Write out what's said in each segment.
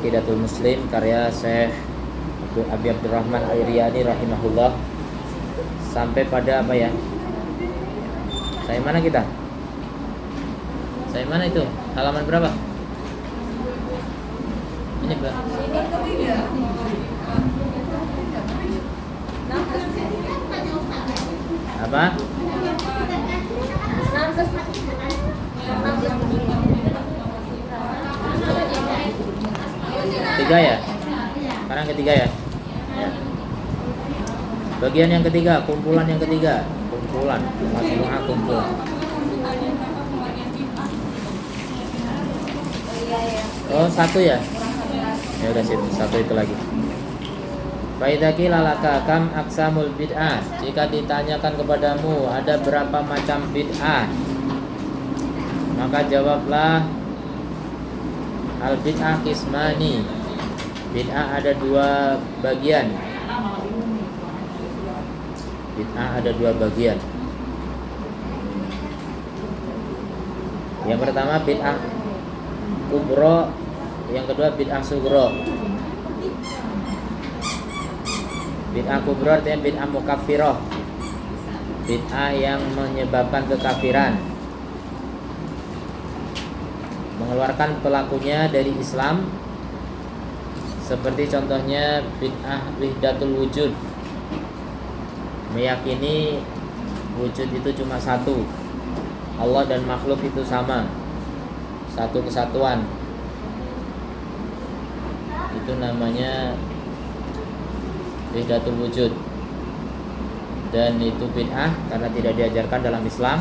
Aqidatul Muslim karya Syekh Abi Abdurrahman Al-Riyani rahimahullah. Sampai pada apa ya? Saya mana kita? Saya mana itu? Halaman berapa? Ini berapa? Apa? Tiga ya? Sekarang ketiga ya? Ya. Bagian yang ketiga, kumpulan yang ketiga. Kumpulan, semua kumpulan. Oh, satu ya? Ya udah sih, satu itu lagi. Faidaki lalaka kam aksamul bid'ah. Jika ditanyakan kepadamu ada berapa macam bid'ah, maka jawablah al bid'ah kismani. Bid'ah ada dua bagian. Bid'ah ada dua bagian. Yang pertama bid'ah kubro, yang kedua bid'ah sugro. Bid'ah kubro artinya bid'ah mukaffirah, bid'ah yang menyebabkan kekafiran, mengeluarkan pelakunya dari Islam. Seperti contohnya bid'ah wahdatul wujud, meyakini wujud itu cuma satu, Allah dan makhluk itu sama, satu kesatuan. Itu namanya wahdatul wujud. Dan itu bid'ah karena tidak diajarkan dalam Islam,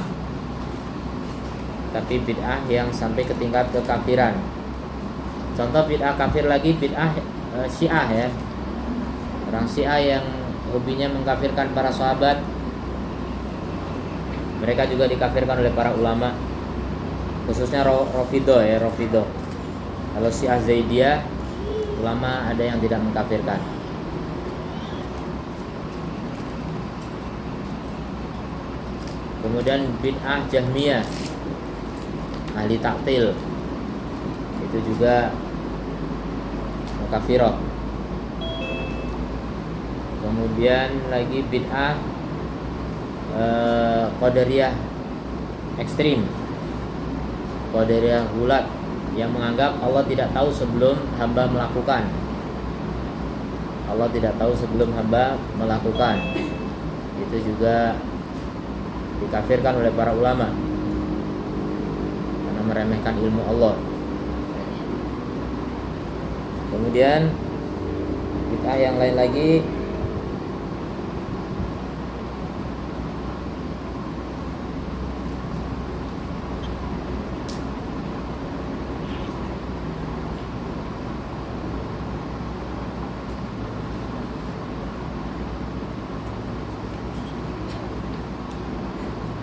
tapi bid'ah yang sampai ke tingkat kekafiran. Contoh bid'ah kafir lagi, bid'ah Syiah ya. Orang Syiah yang hobinya mengkafirkan para sahabat. Mereka juga dikafirkan oleh para ulama, khususnya Rafidhah ya, Rafidhah. Kalau Syiah Zaidiyah, ulama ada yang tidak mengkafirkan. Kemudian bid'ah Jahmiyah, ahli taktil, itu juga mukafirah. Kemudian lagi bid'ah Qadariyah ekstrim, Qadariyah gulat, yang menganggap Allah tidak tahu sebelum hamba melakukan. Allah tidak tahu sebelum hamba melakukan. Itu juga dikafirkan oleh para ulama karena meremehkan ilmu Allah. Kemudian bid'ah yang lain lagi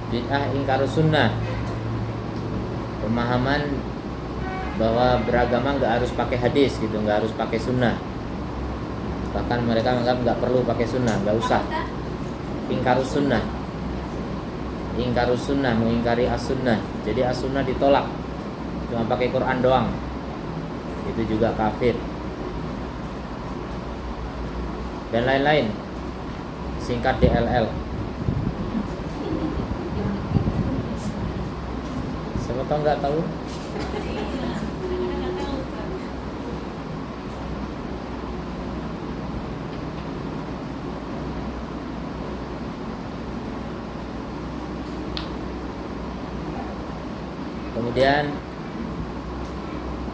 bid'ah ingkarus sunnah, pemahaman bahwa beragama nggak harus pakai hadis gitu, nggak harus pakai sunnah. Bahkan mereka menganggap nggak perlu pakai sunnah, nggak usah. Ingkarus sunnah, ingkarus sunnah, mengingkari as-sunnah. Jadi as-sunnah ditolak, cuma pakai Quran doang. Itu juga kafir. Dan lain-lain, singkat DLL. Siapa tahu nggak tahu? Kemudian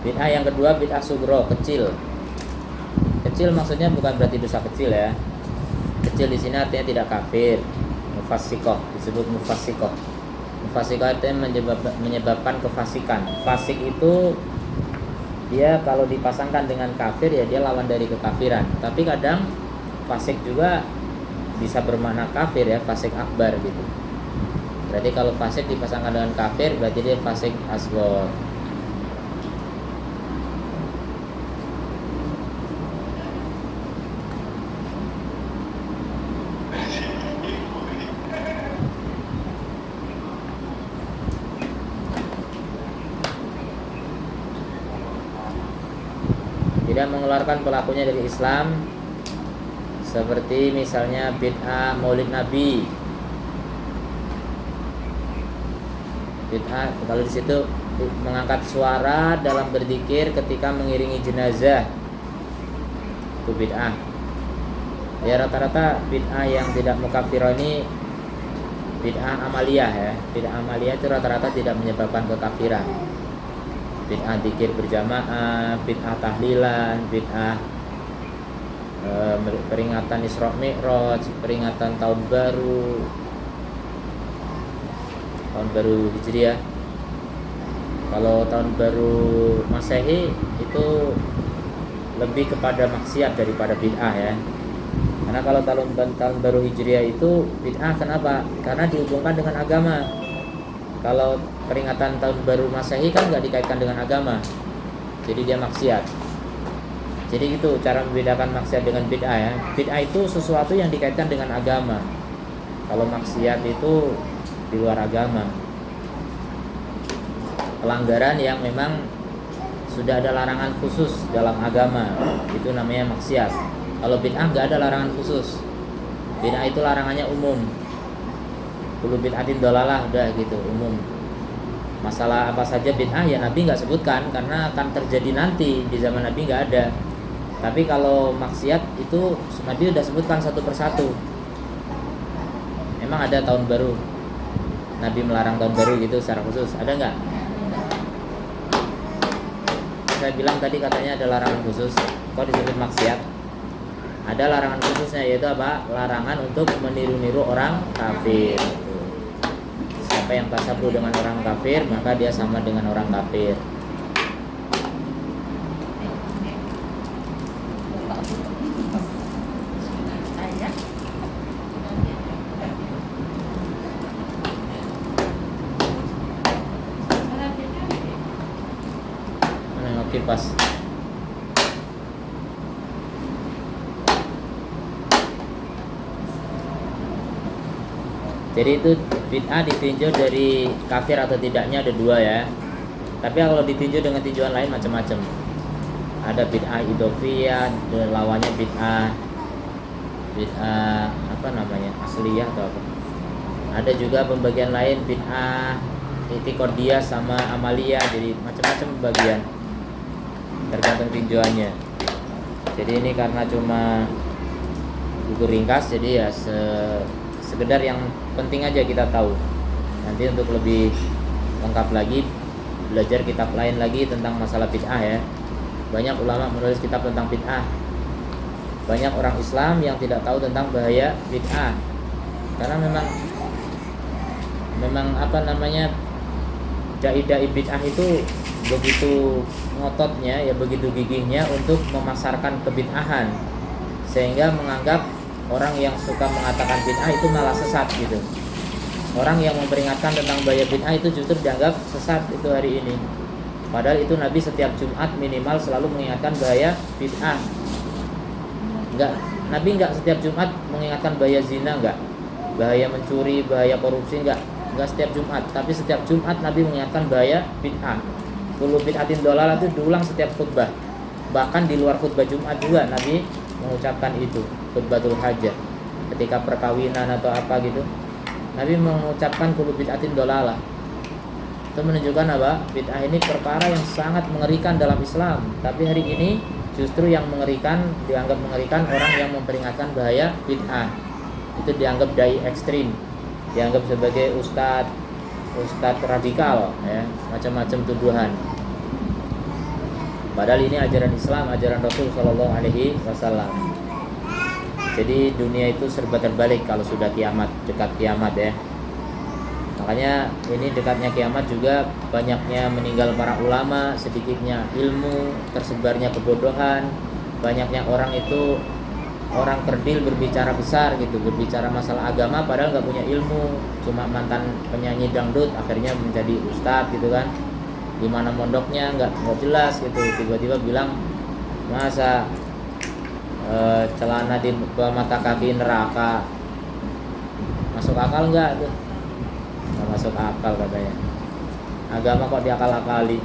bid'ah yang kedua bid'ah sugro, kecil. Kecil maksudnya bukan berarti dosa kecil ya. Kecil di sini artinya tidak kafir. Mufassikoh, disebut mufassikoh. Mufassikoh itu menyebabkan kefasikan. Fasik itu dia kalau dipasangkan dengan kafir ya dia lawan dari kekafiran. Tapi kadang fasik juga bisa bermakna kafir ya, fasik akbar gitu. Berarti kalau fasik dipasangkan dengan kafir berarti dia fasik asghar. tidak mengeluarkan pelakunya dari Islam, seperti misalnya bid'ah Maulid Nabi. Bid'ah kalau di situ mengangkat suara dalam berzikir ketika mengiringi jenazah, itu bid'ah. Ya rata-rata bid'ah yang tidak mukaffirah ini bid'ah amaliyah ya. Bid'ah amaliyah itu rata-rata tidak menyebabkan kekafiran. Bid'ah zikir berjamaah, bid'ah tahlilan, bid'ah peringatan Isra Mi'raj, peringatan tahun baru Hijriah. Kalau tahun baru Masehi itu lebih kepada maksiat daripada bid'ah ya. Karena kalau tahun baru Hijriah itu bid'ah, kenapa? Karena dihubungkan dengan agama. Kalau peringatan tahun baru Masehi kan nggak dikaitkan dengan agama, jadi dia maksiat. Jadi itu cara membedakan maksiat dengan bid'ah ya. Bid'ah itu sesuatu yang dikaitkan dengan agama. Kalau maksiat itu di luar agama, pelanggaran yang memang sudah ada larangan khusus dalam agama, itu namanya maksiat. Kalau bid'ah nggak ada larangan khusus. Bid'ah itu larangannya umum. Kullu bid'atin dolalah, udah gitu, umum. Masalah apa saja bid'ah ya Nabi nggak sebutkan, karena akan terjadi nanti, di zaman Nabi nggak ada. Tapi kalau maksiat itu Nabi udah sebutkan satu persatu. Emang ada tahun baru Nabi melarang tahun baru gitu secara khusus? Ada nggak? Saya bilang tadi katanya ada larangan khusus. Kok disebut maksiat? Ada larangan khususnya, yaitu apa? Larangan untuk meniru-niru orang kafir. Siapa yang tasabuh dengan orang kafir, maka dia sama dengan orang kafir. Pas jadi itu bid'ah ditinjau dari kafir atau tidaknya ada dua ya. Tapi kalau ditinjau dengan tinjauan lain macam-macam. Ada bid'ah idhofiyah, lawannya bid'ah apa namanya, asliyah atau apa. Ada juga pembagian lain bid'ah i'tiqadiyah sama amaliyah, jadi macam-macam pembagian. Tergantung tinjauannya. Jadi ini karena cuma buku ringkas, jadi ya sekedar yang penting aja kita tahu. Nanti untuk lebih lengkap lagi belajar kitab lain lagi tentang masalah bid'ah ya. Banyak ulama menulis kitab tentang bid'ah. Banyak orang Islam yang tidak tahu tentang bahaya bid'ah. Karena memang apa namanya, dai-dai bid'ah itu begitu ngototnya ya, begitu gigihnya untuk memasarkan kebid'ahan, sehingga menganggap orang yang suka mengatakan bid'ah itu malah sesat gitu. Orang yang memperingatkan tentang bahaya bid'ah itu justru dianggap sesat itu hari ini. Padahal itu Nabi setiap Jumat minimal selalu mengingatkan bahaya bid'ah. Nabi enggak setiap Jumat mengingatkan bahaya zina, enggak. Bahaya mencuri, bahaya korupsi, enggak setiap Jumat. Tapi setiap Jumat Nabi mengingatkan bahaya bid'ah. Kullu bid'atin dolalah itu diulang setiap khutbah. Bahkan di luar khutbah Jumat juga Nabi mengucapkan itu, khutbatul hajah. Ketika perkawinan atau apa gitu, Nabi mengucapkan kullu bid'atin dolalah. Itu menunjukkan apa? Bid'ah ini perkara yang sangat mengerikan dalam Islam. Tapi hari ini justru yang mengerikan, dianggap mengerikan orang yang memperingatkan bahaya bid'ah. Itu dianggap dai ekstrim, dianggap sebagai ustadz radikal ya, macam-macam tuduhan. Padahal ini ajaran Islam, ajaran Rasul Shallallahu Alaihi Wasallam. Jadi dunia itu serba terbalik kalau sudah kiamat, dekat kiamat ya. Makanya ini dekatnya kiamat juga banyaknya meninggal para ulama, sedikitnya ilmu, tersebarnya kebodohan, banyaknya orang itu orang kerdil berbicara besar gitu, berbicara masalah agama padahal nggak punya ilmu, cuma mantan penyanyi dangdut akhirnya menjadi ustadz gitu kan. Di mana mondoknya nggak jelas gitu, tiba-tiba bilang masa celana di bawah mata kaki neraka, masuk akal nggak tuh? Nggak masuk akal katanya. Agama kok diakal-akali.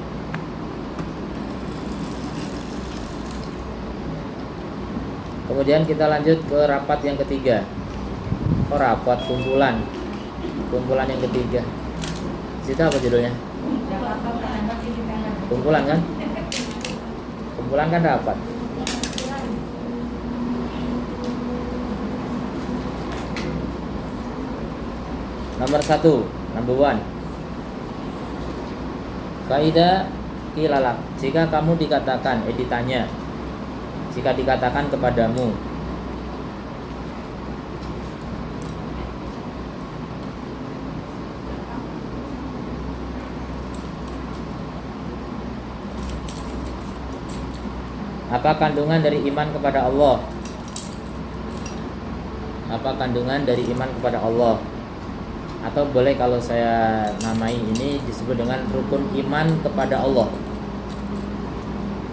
Kemudian kita lanjut ke rapat yang ketiga. Rapat kumpulan yang ketiga. Situ apa judulnya? Kumpulan kan? Kumpulan kan rapat. Nomor 1, number 1. Faida kilalak, jika kamu dikatakan, ditanya, jika dikatakan kepadamu, apa kandungan dari iman kepada Allah? Apa kandungan dari iman kepada Allah? Atau boleh kalau saya namai ini disebut dengan rukun iman kepada Allah.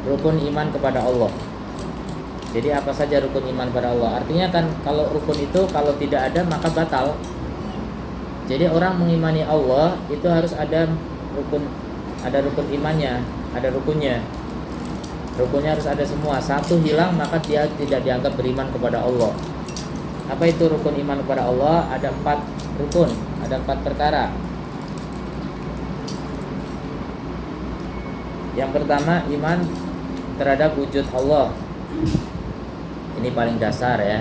Rukun iman kepada Allah. Jadi apa saja rukun iman kepada Allah? Artinya kan kalau rukun itu kalau tidak ada maka batal. Jadi orang mengimani Allah itu harus ada rukun imannya, ada rukunnya. Rukunnya harus ada semua. Satu hilang maka dia tidak dianggap beriman kepada Allah. Apa itu rukun iman kepada Allah? Ada 4 rukun, ada 4 perkara. Yang pertama, iman terhadap wujud Allah. Ini paling dasar ya.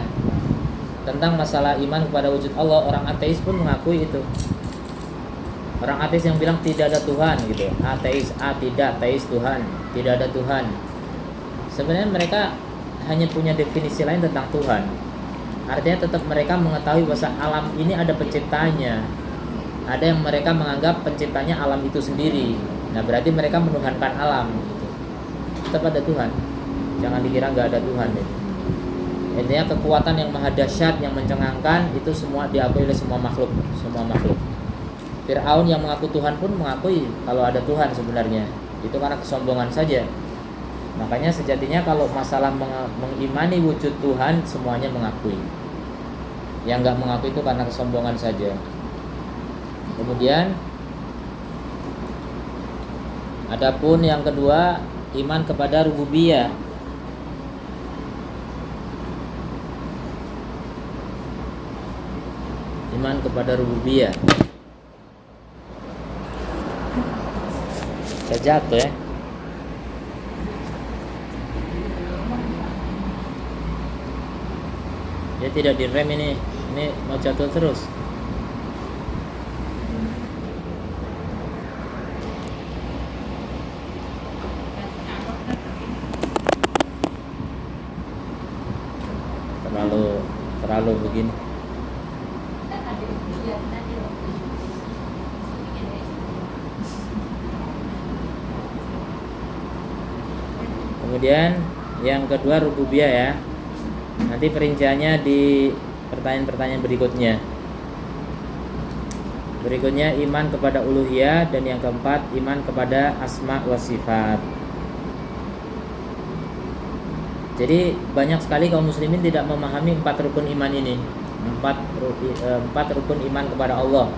Tentang masalah iman kepada wujud Allah, orang ateis pun mengakui itu. Orang ateis yang bilang tidak ada Tuhan gitu. Ateis, tidak, teis Tuhan, tidak ada Tuhan. Sebenarnya mereka hanya punya definisi lain tentang Tuhan. Artinya tetap mereka mengetahui bahwa alam ini ada penciptanya. Ada yang mereka menganggap penciptanya alam itu sendiri. Nah berarti mereka menuhankan alam gitu. Tetap ada Tuhan. Jangan dikira nggak ada Tuhan gitu. Intinya kekuatan yang maha dahsyat, yang mencengangkan, itu semua diakui oleh semua makhluk. Fir'aun yang mengaku Tuhan pun mengakui kalau ada Tuhan sebenarnya. Itu karena kesombongan saja. Makanya sejatinya kalau masalah mengimani wujud Tuhan, semuanya mengakui. Yang nggak mengakui itu karena kesombongan saja. Kemudian adapun yang kedua, iman kepada rububiyah. Iman kepada rububiyah. Saya jatuh ya. Dia tidak direm ini mau jatuh terus. Terlalu begini. Kemudian yang kedua rububiyah ya. Nanti perinciannya di pertanyaan-pertanyaan berikutnya. Berikutnya iman kepada uluhiyah, dan yang keempat iman kepada asma wa sifat. Jadi banyak sekali kaum muslimin tidak memahami 4 rukun iman ini. 4 rukun iman kepada Allah.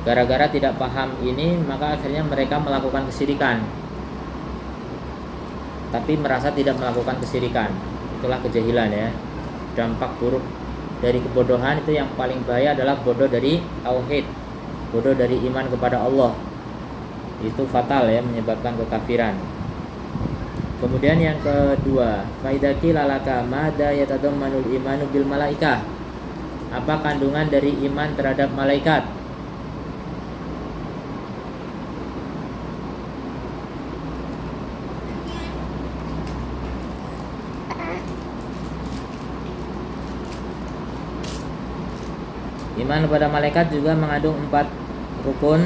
Gara-gara tidak paham ini, maka akhirnya mereka melakukan kesyirikan, tapi merasa tidak melakukan kesyirikan. Itulah kejahilan ya. Dampak buruk dari kebodohan itu yang paling bahaya adalah bodoh dari tauhid, bodoh dari iman kepada Allah. Itu fatal ya, menyebabkan kekafiran. Kemudian yang kedua, faidaki lalaka mada yatadammanul imanu bil malaikah. Apa kandungan dari iman terhadap malaikat? Iman kepada malaikat juga mengandung 4 rukun.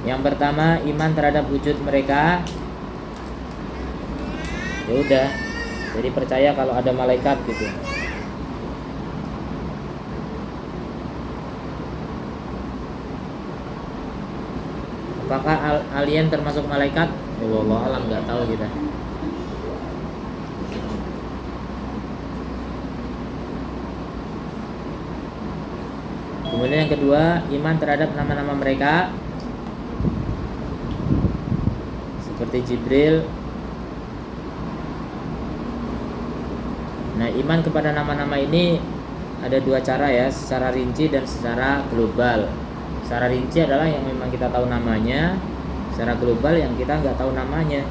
Yang pertama, iman terhadap wujud mereka. Ya udah, jadi percaya kalau ada malaikat gitu. Apakah alien termasuk malaikat? Wallahu alam, nggak tahu kita. Kemudian yang kedua, iman terhadap nama-nama mereka. seperti Jibril. Nah, iman kepada nama-nama ini ada dua cara ya, secara rinci dan secara global. Secara rinci adalah yang memang kita tahu namanya, secara global yang kita nggak tahu namanya.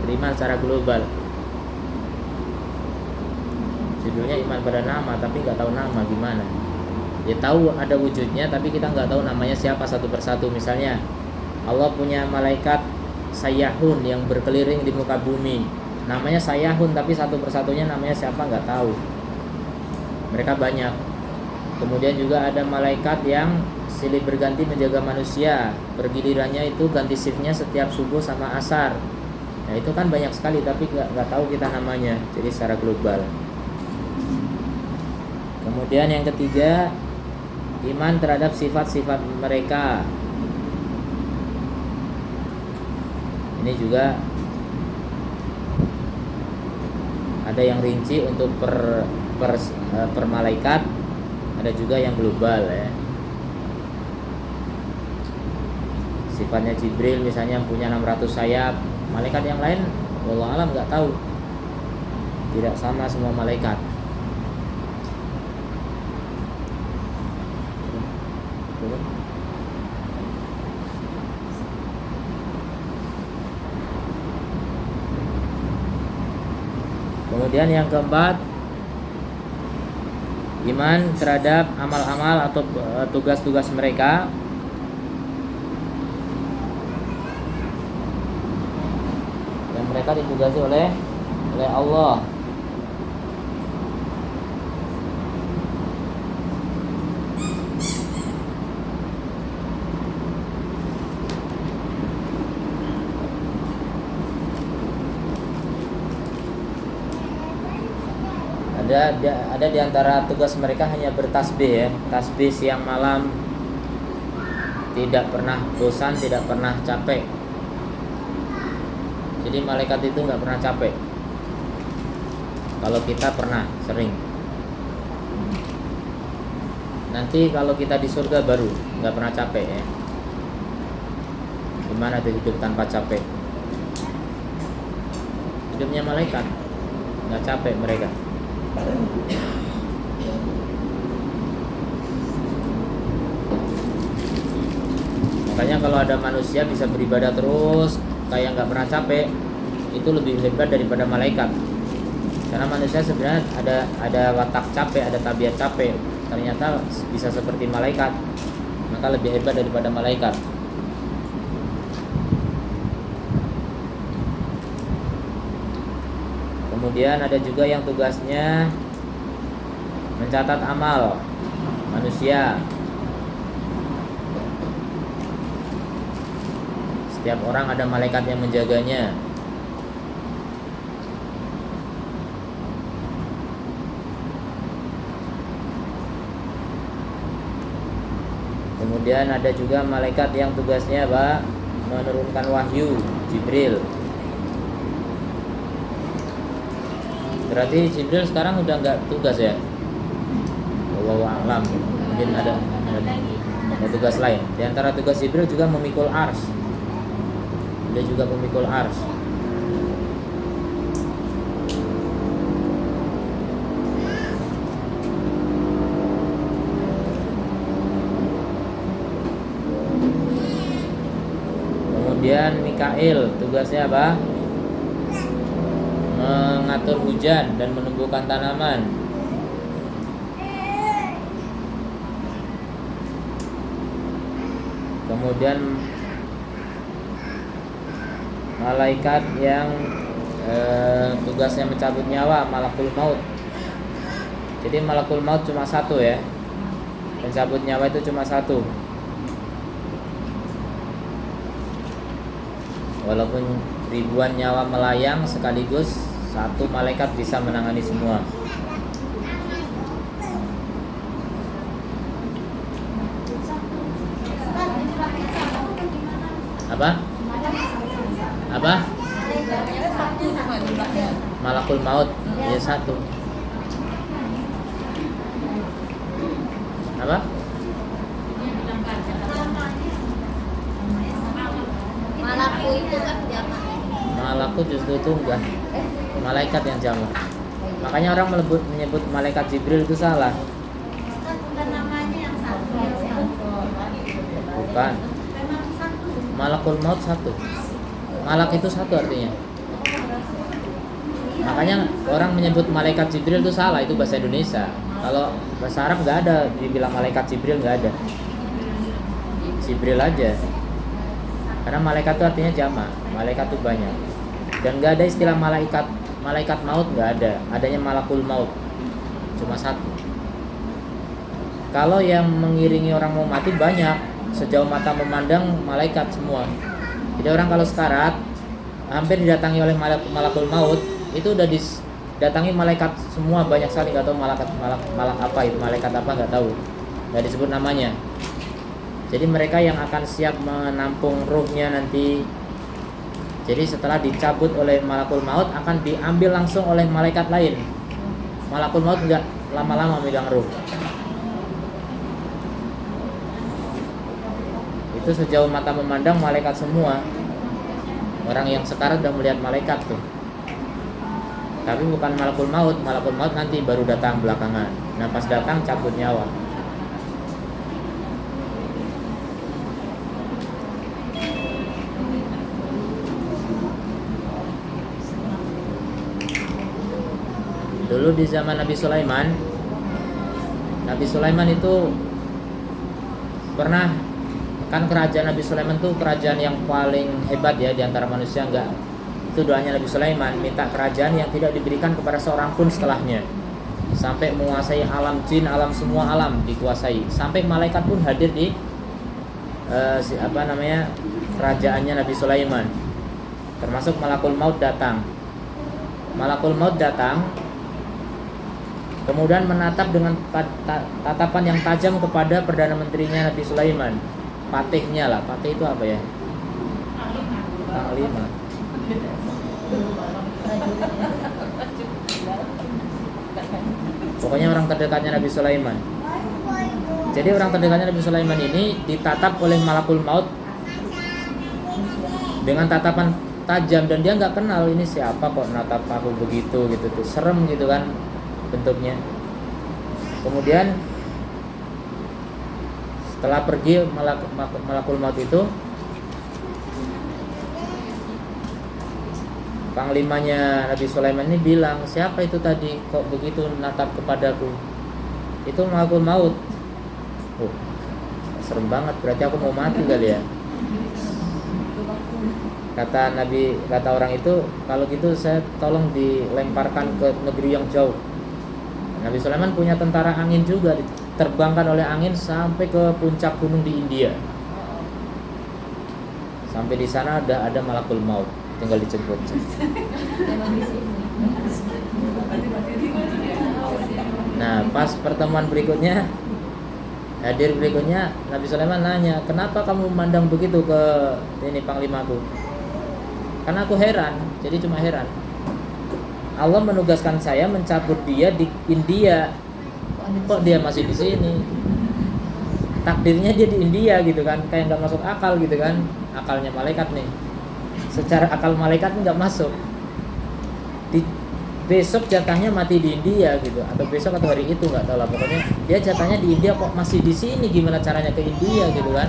Beriman secara global. Judulnya iman pada nama, tapi nggak tahu nama gimana. Ya tahu ada wujudnya, tapi kita nggak tahu namanya siapa satu persatu. Misalnya Allah punya malaikat Sayyahun yang berkeliling di muka bumi. Namanya Sayyahun, tapi satu persatunya namanya siapa nggak tahu. Mereka banyak. Kemudian juga ada malaikat yang silih berganti menjaga manusia. Pergilirannya itu ganti shiftnya setiap subuh sama asar. Nah itu kan banyak sekali, tapi nggak tahu kita namanya. Jadi secara global. Kemudian yang ketiga, iman terhadap sifat-sifat mereka. Ini juga ada yang rinci untuk per malaikat, ada juga yang global ya. Sifatnya Jibril misalnya punya 600 sayap. Malaikat yang lain wallahu alam nggak tahu. Tidak sama semua malaikat. Kemudian yang keempat, iman terhadap amal-amal atau tugas-tugas mereka. Yang mereka ditugasi oleh Allah. Ada di antara tugas mereka hanya bertasbih ya, tasbih siang malam, tidak pernah bosan, tidak pernah capek. Jadi malaikat itu nggak pernah capek. Kalau kita pernah, sering. Nanti kalau kita di surga baru nggak pernah capek ya. Gimana tuh hidup tanpa capek? Hidupnya malaikat, nggak capek mereka. Makanya kalau ada manusia bisa beribadah terus kayak nggak pernah capek, itu lebih hebat daripada malaikat. Karena manusia sebenarnya ada watak capek, ada tabiat capek. Ternyata bisa seperti malaikat, maka lebih hebat daripada malaikat. Kemudian ada juga yang tugasnya mencatat amal manusia. Setiap orang ada malaikat yang menjaganya. Kemudian ada juga malaikat yang tugasnya menurunkan wahyu, Jibril. Berarti Jibril sekarang udah nggak tugas ya? Wallahu a'lam. Mungkin ada tugas lain. Di antara tugas Jibril juga memikul ars. Dia juga memikul ars. Kemudian Mikail tugasnya apa? Mengatur hujan dan menumbuhkan tanaman. Kemudian malaikat yang tugasnya mencabut nyawa, malakul maut. Jadi malakul maut cuma satu ya. Pencabut nyawa itu cuma satu. Walaupun ribuan nyawa melayang sekaligus, satu malaikat bisa menangani semua. Apa? Apa? Malakul maut ya satu. Apa? Malakul malaku itu kan jamak. Malaku justru itu enggak, malaikat yang jamak. Makanya orang menyebut malaikat Jibril itu salah. Kan bukan namanya yang satu. Bukan. Memang satu. Malakul maut satu. Malak itu satu artinya. Makanya orang menyebut malaikat Jibril itu salah, itu bahasa Indonesia. Kalau bahasa Arab nggak ada dibilang malaikat Jibril, nggak ada. Jibril aja. Karena malaikat itu artinya jamak, malaikat itu banyak. Dan nggak ada istilah malaikat maut, nggak ada. Adanya malakul maut, cuma satu. Kalau yang mengiringi orang mau mati banyak, sejauh mata memandang malaikat semua. Jadi orang kalau sekarat hampir didatangi oleh malakul maut, itu udah didatangi malaikat semua, banyak sekali, nggak tahu malak apa itu, malaikat apa nggak tahu, nggak disebut namanya. Jadi mereka yang akan siap menampung ruhnya nanti. Jadi setelah dicabut oleh malakul maut akan diambil langsung oleh malaikat lain. Malakul maut nggak lama-lama megang ruh. Itu sejauh mata memandang malaikat semua. Orang yang sekarat udah melihat malaikat tuh. Tapi bukan malakul maut nanti baru datang belakangan. Nah pas datang cabut nyawa. Dulu di zaman Nabi Sulaiman itu pernah, kan kerajaan Nabi Sulaiman tuh kerajaan yang paling hebat ya di antara manusia, enggak. Itu doanya Nabi Sulaiman, minta kerajaan yang tidak diberikan kepada seorang pun setelahnya, sampai menguasai alam jin, alam semua alam dikuasai, sampai malaikat pun hadir di kerajaannya Nabi Sulaiman, termasuk malakul maut datang. Kemudian menatap dengan tatapan yang tajam kepada perdana menterinya Nabi Sulaiman, patihnya lah. Patih itu apa ya? Panglima. Pokoknya orang terdekatnya Nabi Sulaiman. Jadi orang terdekatnya Nabi Sulaiman ini ditatap oleh malakul maut dengan tatapan tajam, dan dia nggak kenal ini siapa kok natap aku begitu gitu tuh, serem gitu kan bentuknya. Kemudian setelah pergi malakul maut itu, panglimanya Nabi Sulaiman ini bilang, siapa itu tadi kok begitu natap kepadaku? Itu malakul maut. Serem banget, berarti aku mau mati kali ya. Kata orang itu, kalau gitu saya tolong dilemparkan ke negeri yang jauh. Nabi Sulaiman punya tentara angin juga, diterbangkan oleh angin sampai ke puncak gunung di India. Sampai di sana ada malakul maut, tinggal dijemput. Nah, pas pertemuan berikutnya, hadir berikutnya, Nabi Sulaiman nanya, kenapa kamu memandang begitu ke ini panglimaku? Karena aku heran, jadi cuma heran. Allah menugaskan saya mencabut dia di India, kok dia masih di sini? Takdirnya dia di India gitu kan, kayak nggak masuk akal gitu kan, akalnya malaikat nih. Secara akal malaikat nggak masuk. Besok jatahnya mati di India gitu, atau besok atau hari itu nggak tahu lah, pokoknya dia jatahnya di India, kok masih di sini, gimana caranya ke India gitu kan.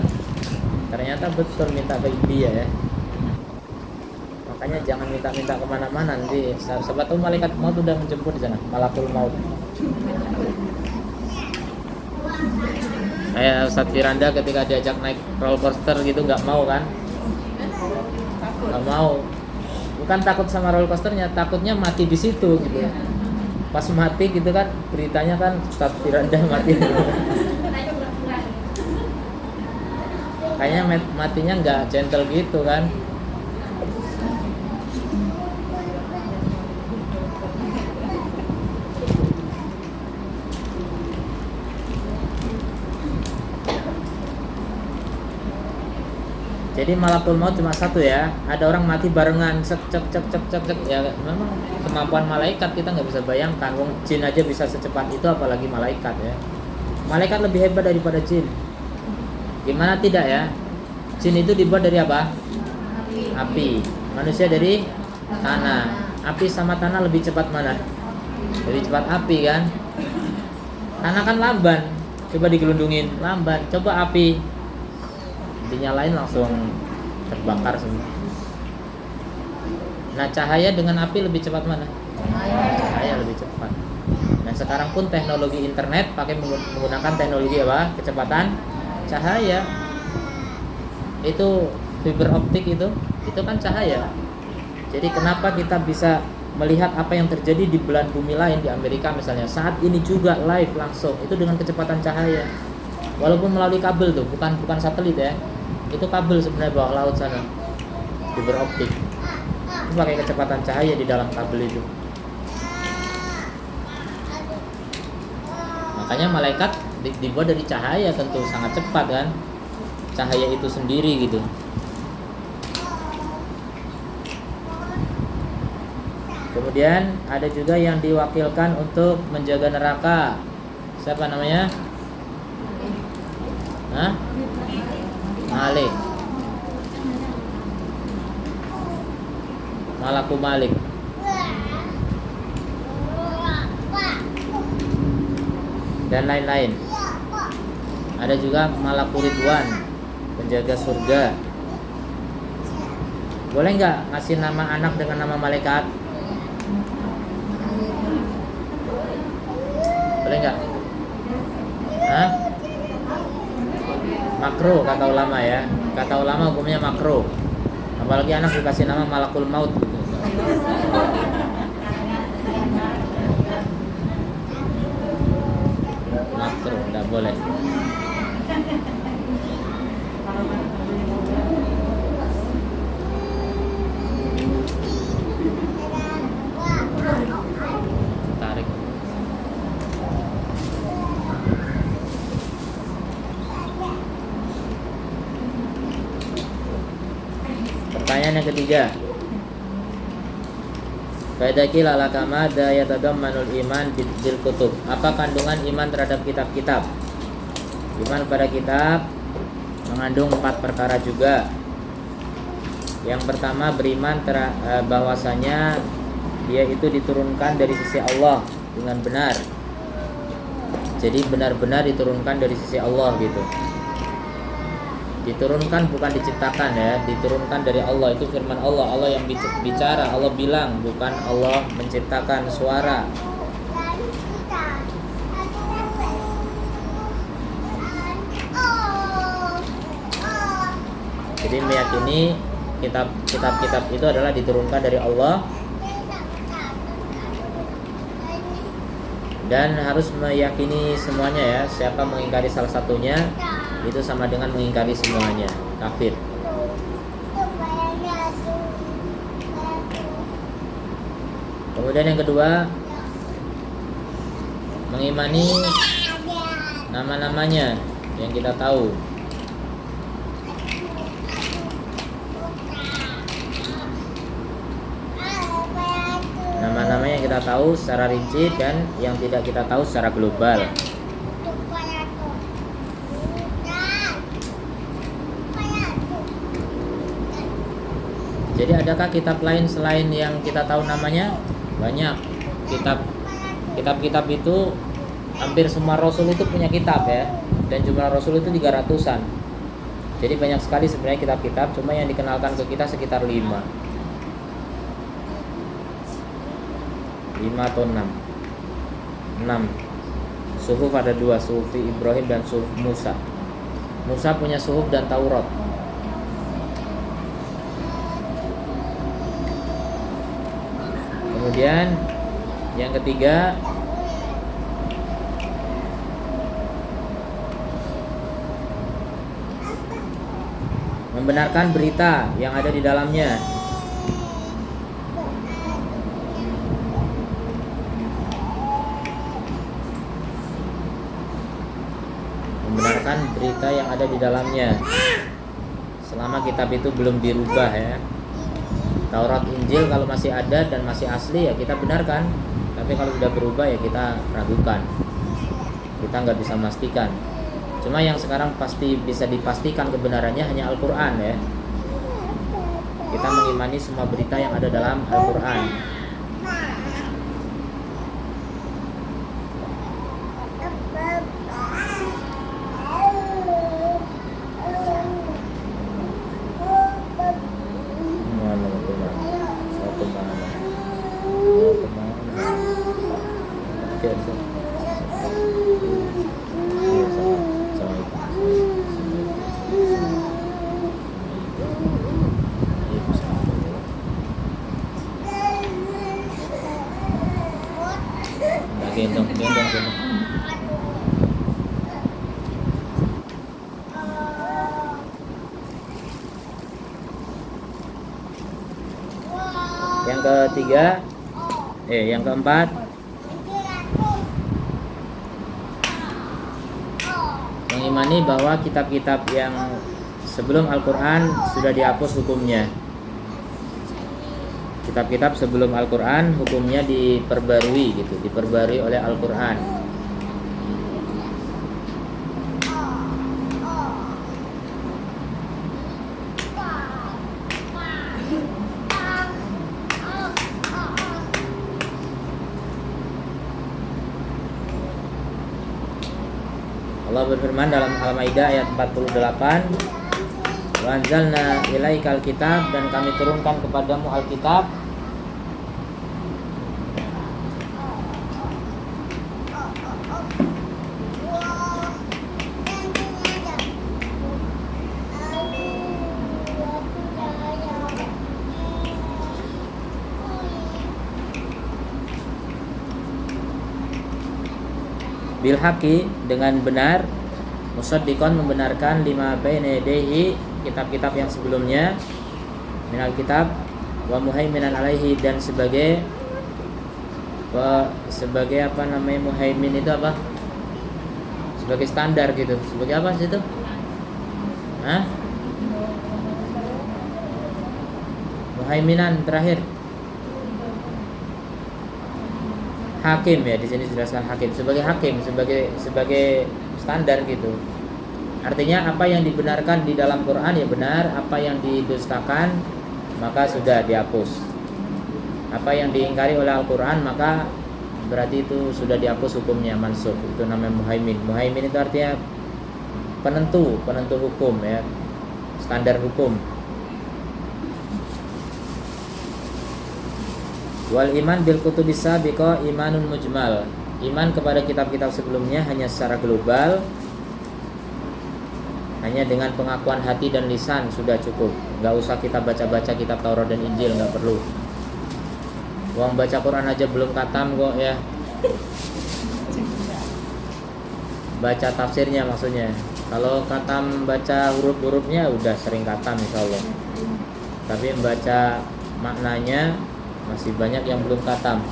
Ternyata betul minta ke India ya. Makanya jangan minta-minta kemana-mana, nanti siapa tahu malaikat maut udah menjemput di sana, malakul maut. Kayak Ustadz Firanda ketika diajak naik roller coaster gitu nggak mau kan? Nggak mau. Bukan takut sama roller coasternya, takutnya mati di situ gitu. Pas mati gitu kan, beritanya kan Ustadz Firanda mati. Kayaknya matinya nggak gentle gitu kan. Jadi malakul maut cuma satu ya. Ada orang mati barengan, cek ya. Memang kemampuan malaikat kita nggak bisa bayangkan. Wong jin aja bisa secepat itu, apalagi malaikat ya. Malaikat lebih hebat daripada jin. Gimana tidak ya? Jin itu dibuat dari apa? api. Manusia dari tanah. Api sama tanah lebih cepat mana? Lebih cepat api kan? Tanah kan lamban. Coba digelundungin, lamban. Coba api dinyalain langsung terbakar semua. Nah, cahaya dengan api lebih cepat mana? Cahaya lebih cepat. Dan sekarang pun teknologi internet pakai menggunakan teknologi apa? Kecepatan cahaya. Itu fiber optik itu kan cahaya. Jadi kenapa kita bisa melihat apa yang terjadi di belahan bumi lain, di Amerika misalnya, saat ini juga live langsung, itu dengan kecepatan cahaya. Walaupun melalui kabel tuh, bukan satelit ya. Itu kabel sebenarnya bawah laut sana. Fiber optik. Itu pakai kecepatan cahaya di dalam kabel itu. Makanya malaikat dibuat dari cahaya, tentu sangat cepat kan. Cahaya itu sendiri gitu. Kemudian ada juga yang diwakilkan untuk menjaga neraka. Siapa namanya? Malik. Malaku Malik. Dan lain-lain. Ada juga Malaku Ridwan, penjaga surga. Boleh nggak ngasih nama anak dengan nama malaikat? Boleh nggak? Makro kata ulama ya. Kata ulama hukumnya makro. Apalagi anak dikasih nama Malakul Maut gitu. Makro, nggak boleh. Tarik. Pertanyaan yang ketiga. Fadakila lakama yatadammanul iman bil kutub. Apa kandungan iman terhadap kitab-kitab? Iman pada kitab mengandung 4 perkara juga. Yang pertama, beriman bahwasanya dia itu diturunkan dari sisi Allah dengan benar. Jadi benar-benar diturunkan dari sisi Allah gitu. Diturunkan bukan diciptakan ya, diturunkan dari Allah, itu firman Allah. Allah yang bicara, Allah bilang, bukan Allah menciptakan suara. Jadi meyakini kitab-kitab itu adalah diturunkan dari Allah, dan harus meyakini semuanya ya. Siapa mengingkari salah satunya, itu sama dengan mengingkari semuanya, kafir. Kemudian yang kedua, mengimani nama-namanya yang kita tahu. Nama-nama yang kita tahu secara rinci dan yang tidak kita tahu secara global. Jadi adakah kitab lain selain yang kita tahu namanya? Banyak. Kitab-kitab itu hampir semua rasul itu punya kitab ya. Dan jumlah rasul itu 300-an. Jadi banyak sekali sebenarnya kitab-kitab, cuma yang dikenalkan ke kita sekitar 5 atau 6. Suhuf ada 2, Suhuf Ibrahim dan Suhuf Musa. Musa punya Suhuf dan Taurat. Kemudian yang ketiga, membenarkan berita yang ada di dalamnya. Membenarkan berita yang ada di dalamnya selama kitab itu belum dirubah ya. Taurat, Injil kalau masih ada dan masih asli ya kita benarkan. Tapi kalau sudah berubah ya kita ragukan. Kita nggak bisa memastikan. Cuma yang sekarang pasti bisa dipastikan kebenarannya hanya Al-Quran ya. Kita mengimani semua berita yang ada dalam Al-Quran. Gendong. Yang ketiga, yang keempat, mengimani bahwa kitab-kitab yang sebelum Al-Quran sudah dihapus hukumnya. Kitab-kitab sebelum Al-Quran hukumnya diperbarui gitu, diperbarui oleh Al-Quran. Allah berfirman dalam Al-Maidah ayat 48, wa anzalna ilaikal kitab, dan kami turunkan kepadamu Alkitab, bil haqi, dengan benar, musaddiqan, membenarkan, lima baina yadayhi, kitab-kitab yang sebelumnya, minal kitab, wa muhaiminan alaihi, dan sebagai apa namanya muhaimin itu apa? Sebagai standar gitu. Sebagai apa sih itu? Hah? Muhaiminan terakhir. Hakim ya, di sini dijelaskan hakim, sebagai hakim, sebagai standar gitu. Artinya apa yang dibenarkan di dalam Quran ya benar, apa yang didustakan maka sudah dihapus. Apa yang diingkari oleh Al-Quran maka berarti itu sudah dihapus hukumnya, mansukh. Itu namanya muhaimin. Muhaimin itu artinya penentu hukum ya, standar hukum. Wal iman bil kutubis sabiqah imanun mujmal. Iman kepada kitab-kitab sebelumnya hanya secara global, hanya dengan pengakuan hati dan lisan sudah cukup. Gak usah kita baca-baca kitab Taurat dan Injil, gak perlu. Uang baca Quran aja belum khatam kok ya. Baca tafsirnya maksudnya. Kalau khatam baca huruf-hurufnya udah sering khatam insyaallah. Tapi membaca maknanya masih banyak yang belum khatam.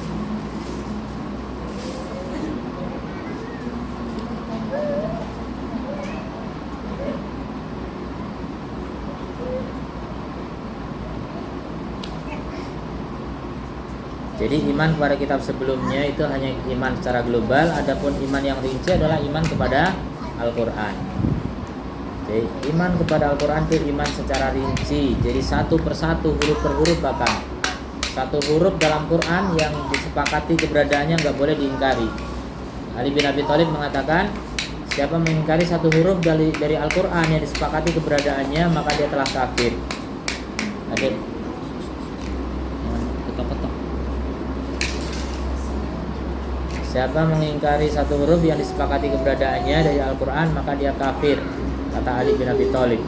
Jadi iman kepada kitab sebelumnya itu hanya iman secara global. Adapun iman yang rinci adalah iman kepada Al-Quran. Jadi iman kepada Al-Quran itu iman secara rinci. Jadi satu persatu, huruf per huruf bahkan. Satu huruf dalam Quran yang disepakati keberadaannya nggak boleh diingkari. Ali bin Abi Thalib mengatakan, siapa mengingkari satu huruf dari Al-Quran yang disepakati keberadaannya maka dia telah kafir. Ada ketok-ketok. Siapa mengingkari satu huruf yang disepakati keberadaannya dari Al-Quran maka dia kafir, kata Ali bin Abi Thalib.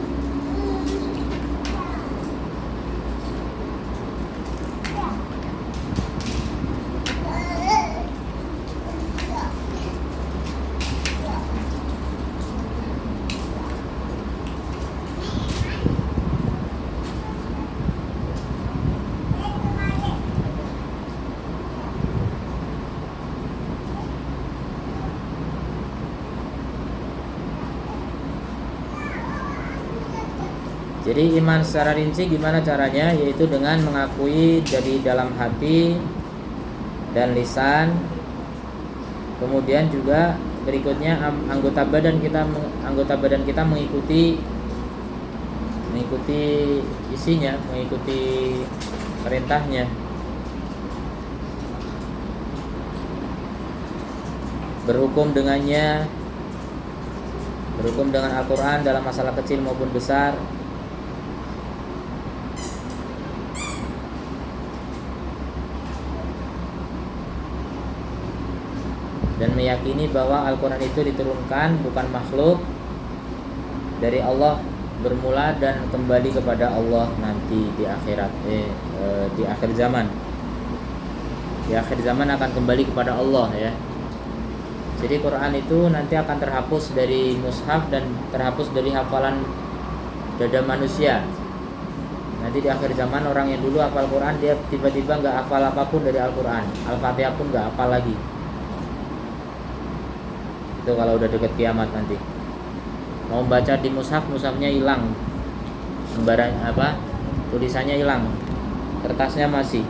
Jadi iman secara rinci gimana caranya? Yaitu dengan mengakui dari dalam hati dan lisan. Kemudian juga berikutnya anggota badan kita mengikuti mengikuti isinya, mengikuti perintahnya. Berhukum dengannya, berhukum dengan Al-Quran dalam masalah kecil maupun besar. Dan meyakini bahwa Al-Quran itu diturunkan bukan makhluk, dari Allah bermula dan kembali kepada Allah nanti di akhirat, di akhir zaman. Di akhir zaman akan kembali kepada Allah ya. Jadi Quran itu nanti akan terhapus dari mushaf dan terhapus dari hafalan dada manusia. Nanti di akhir zaman orang yang dulu hafal Quran, dia tiba-tiba nggak hafal apapun dari Al-Quran, Al-Fatihah pun nggak hafal lagi. Itu kalau udah deket kiamat nanti. Mau baca di mushaf, mushafnya hilang, lembaran tulisannya hilang, kertasnya masih.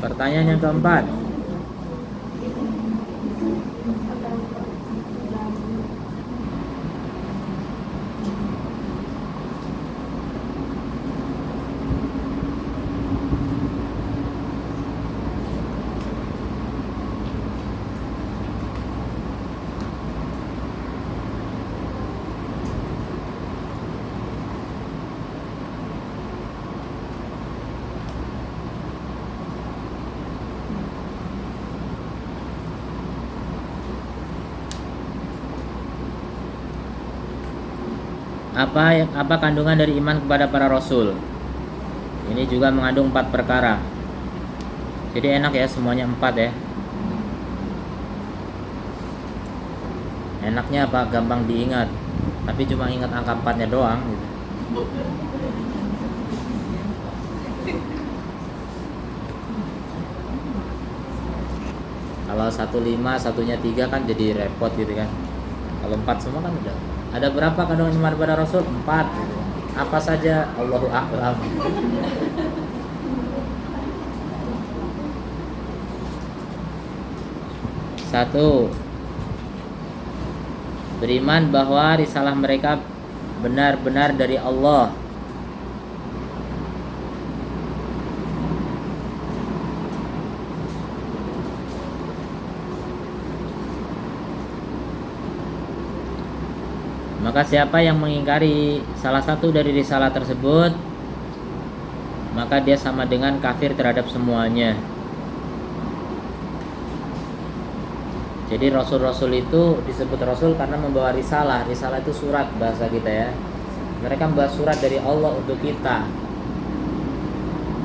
Pertanyaan yang keempat, apa kandungan dari iman kepada para rasul? Ini juga mengandung 4 perkara. Jadi enak ya, semuanya 4 ya. Enaknya apa? Gampang diingat. Tapi cuma ingat angka 4-nya doang gitu. Kalau 15, satunya 3 kan jadi repot gitu kan. Kalau 4 semua kan udah. Ada berapa kandungan iman kepada Rasul? 4 gitu. Apa saja? Allahu a'lam. Satu, beriman bahwa risalah mereka benar-benar dari Allah. Maka siapa yang mengingkari salah satu dari risalah tersebut, maka dia sama dengan kafir terhadap semuanya. Jadi rasul-rasul itu disebut rasul karena membawa risalah. Risalah itu surat bahasa kita ya. Mereka membawa surat dari Allah untuk kita.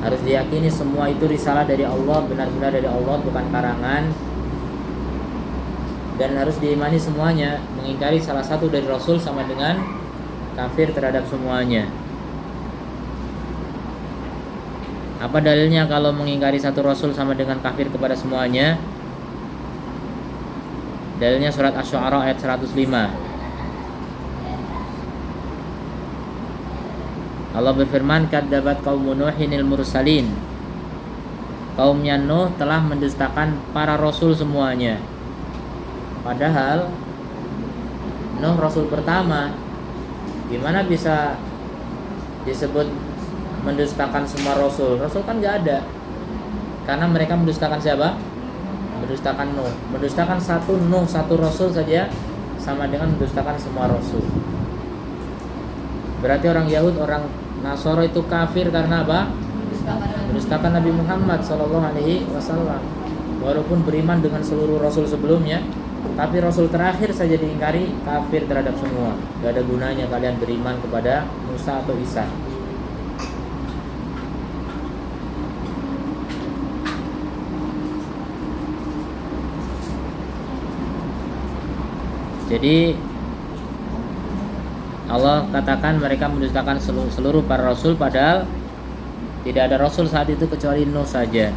Harus diyakini semua itu risalah dari Allah, benar-benar dari Allah, bukan karangan. Dan harus diimani semuanya. Mengingkari salah satu dari rasul sama dengan kafir terhadap semuanya. Apa dalilnya kalau mengingkari satu rasul sama dengan kafir kepada semuanya? Dalilnya surat Asy-Syu'ara ayat 105. Allah berfirman, kadzabat qaumun Nuhinil mursalin. Kaumnya Nuh telah mendustakan para rasul semuanya. Padahal Nuh rasul pertama. Gimana bisa disebut mendustakan semua rasul? Rasul kan nggak ada. Karena mereka mendustakan siapa? Mendustakan Nuh. Mendustakan satu Nuh, satu rasul saja sama dengan mendustakan semua rasul. Berarti orang Yahud, orang Nasara itu kafir karena apa? Mendustakan Nabi Muhammad SAW. Walaupun beriman dengan seluruh rasul sebelumnya, tapi rasul terakhir saja diingkari, kafir terhadap semua. Gak ada gunanya kalian beriman kepada Musa atau Isa. Jadi Allah katakan mereka mendustakan seluruh para rasul, padahal tidak ada rasul saat itu kecuali Nuh saja.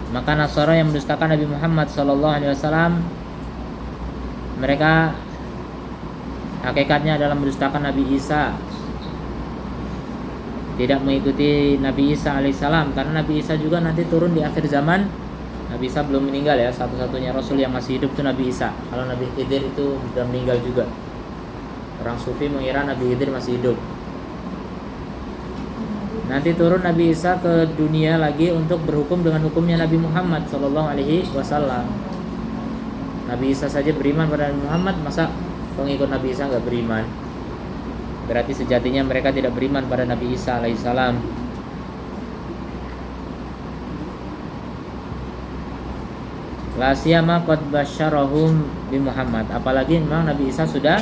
Maka Nasara yang mendustakan Nabi Muhammad SAW, mereka hakikatnya adalah mendustakan Nabi Isa. tidak mengikuti Nabi Isa alaihissalam, karena Nabi Isa juga nanti turun di akhir zaman. Nabi Isa belum meninggal ya, satu-satunya Rasul yang masih hidup itu Nabi Isa. Kalau Nabi Khidir itu sudah meninggal juga. Orang sufi mengira Nabi Khidir masih hidup. Nanti turun Nabi Isa ke dunia lagi untuk berhukum dengan hukumnya Nabi Muhammad SAW. Nabi Isa saja beriman pada Nabi Muhammad, masa pengikut Nabi Isa nggak beriman? Berarti sejatinya mereka tidak beriman pada Nabi Isa alaihissalam. La siyama qad basyarahum bi Muhammad. Apalagi memang Nabi Isa sudah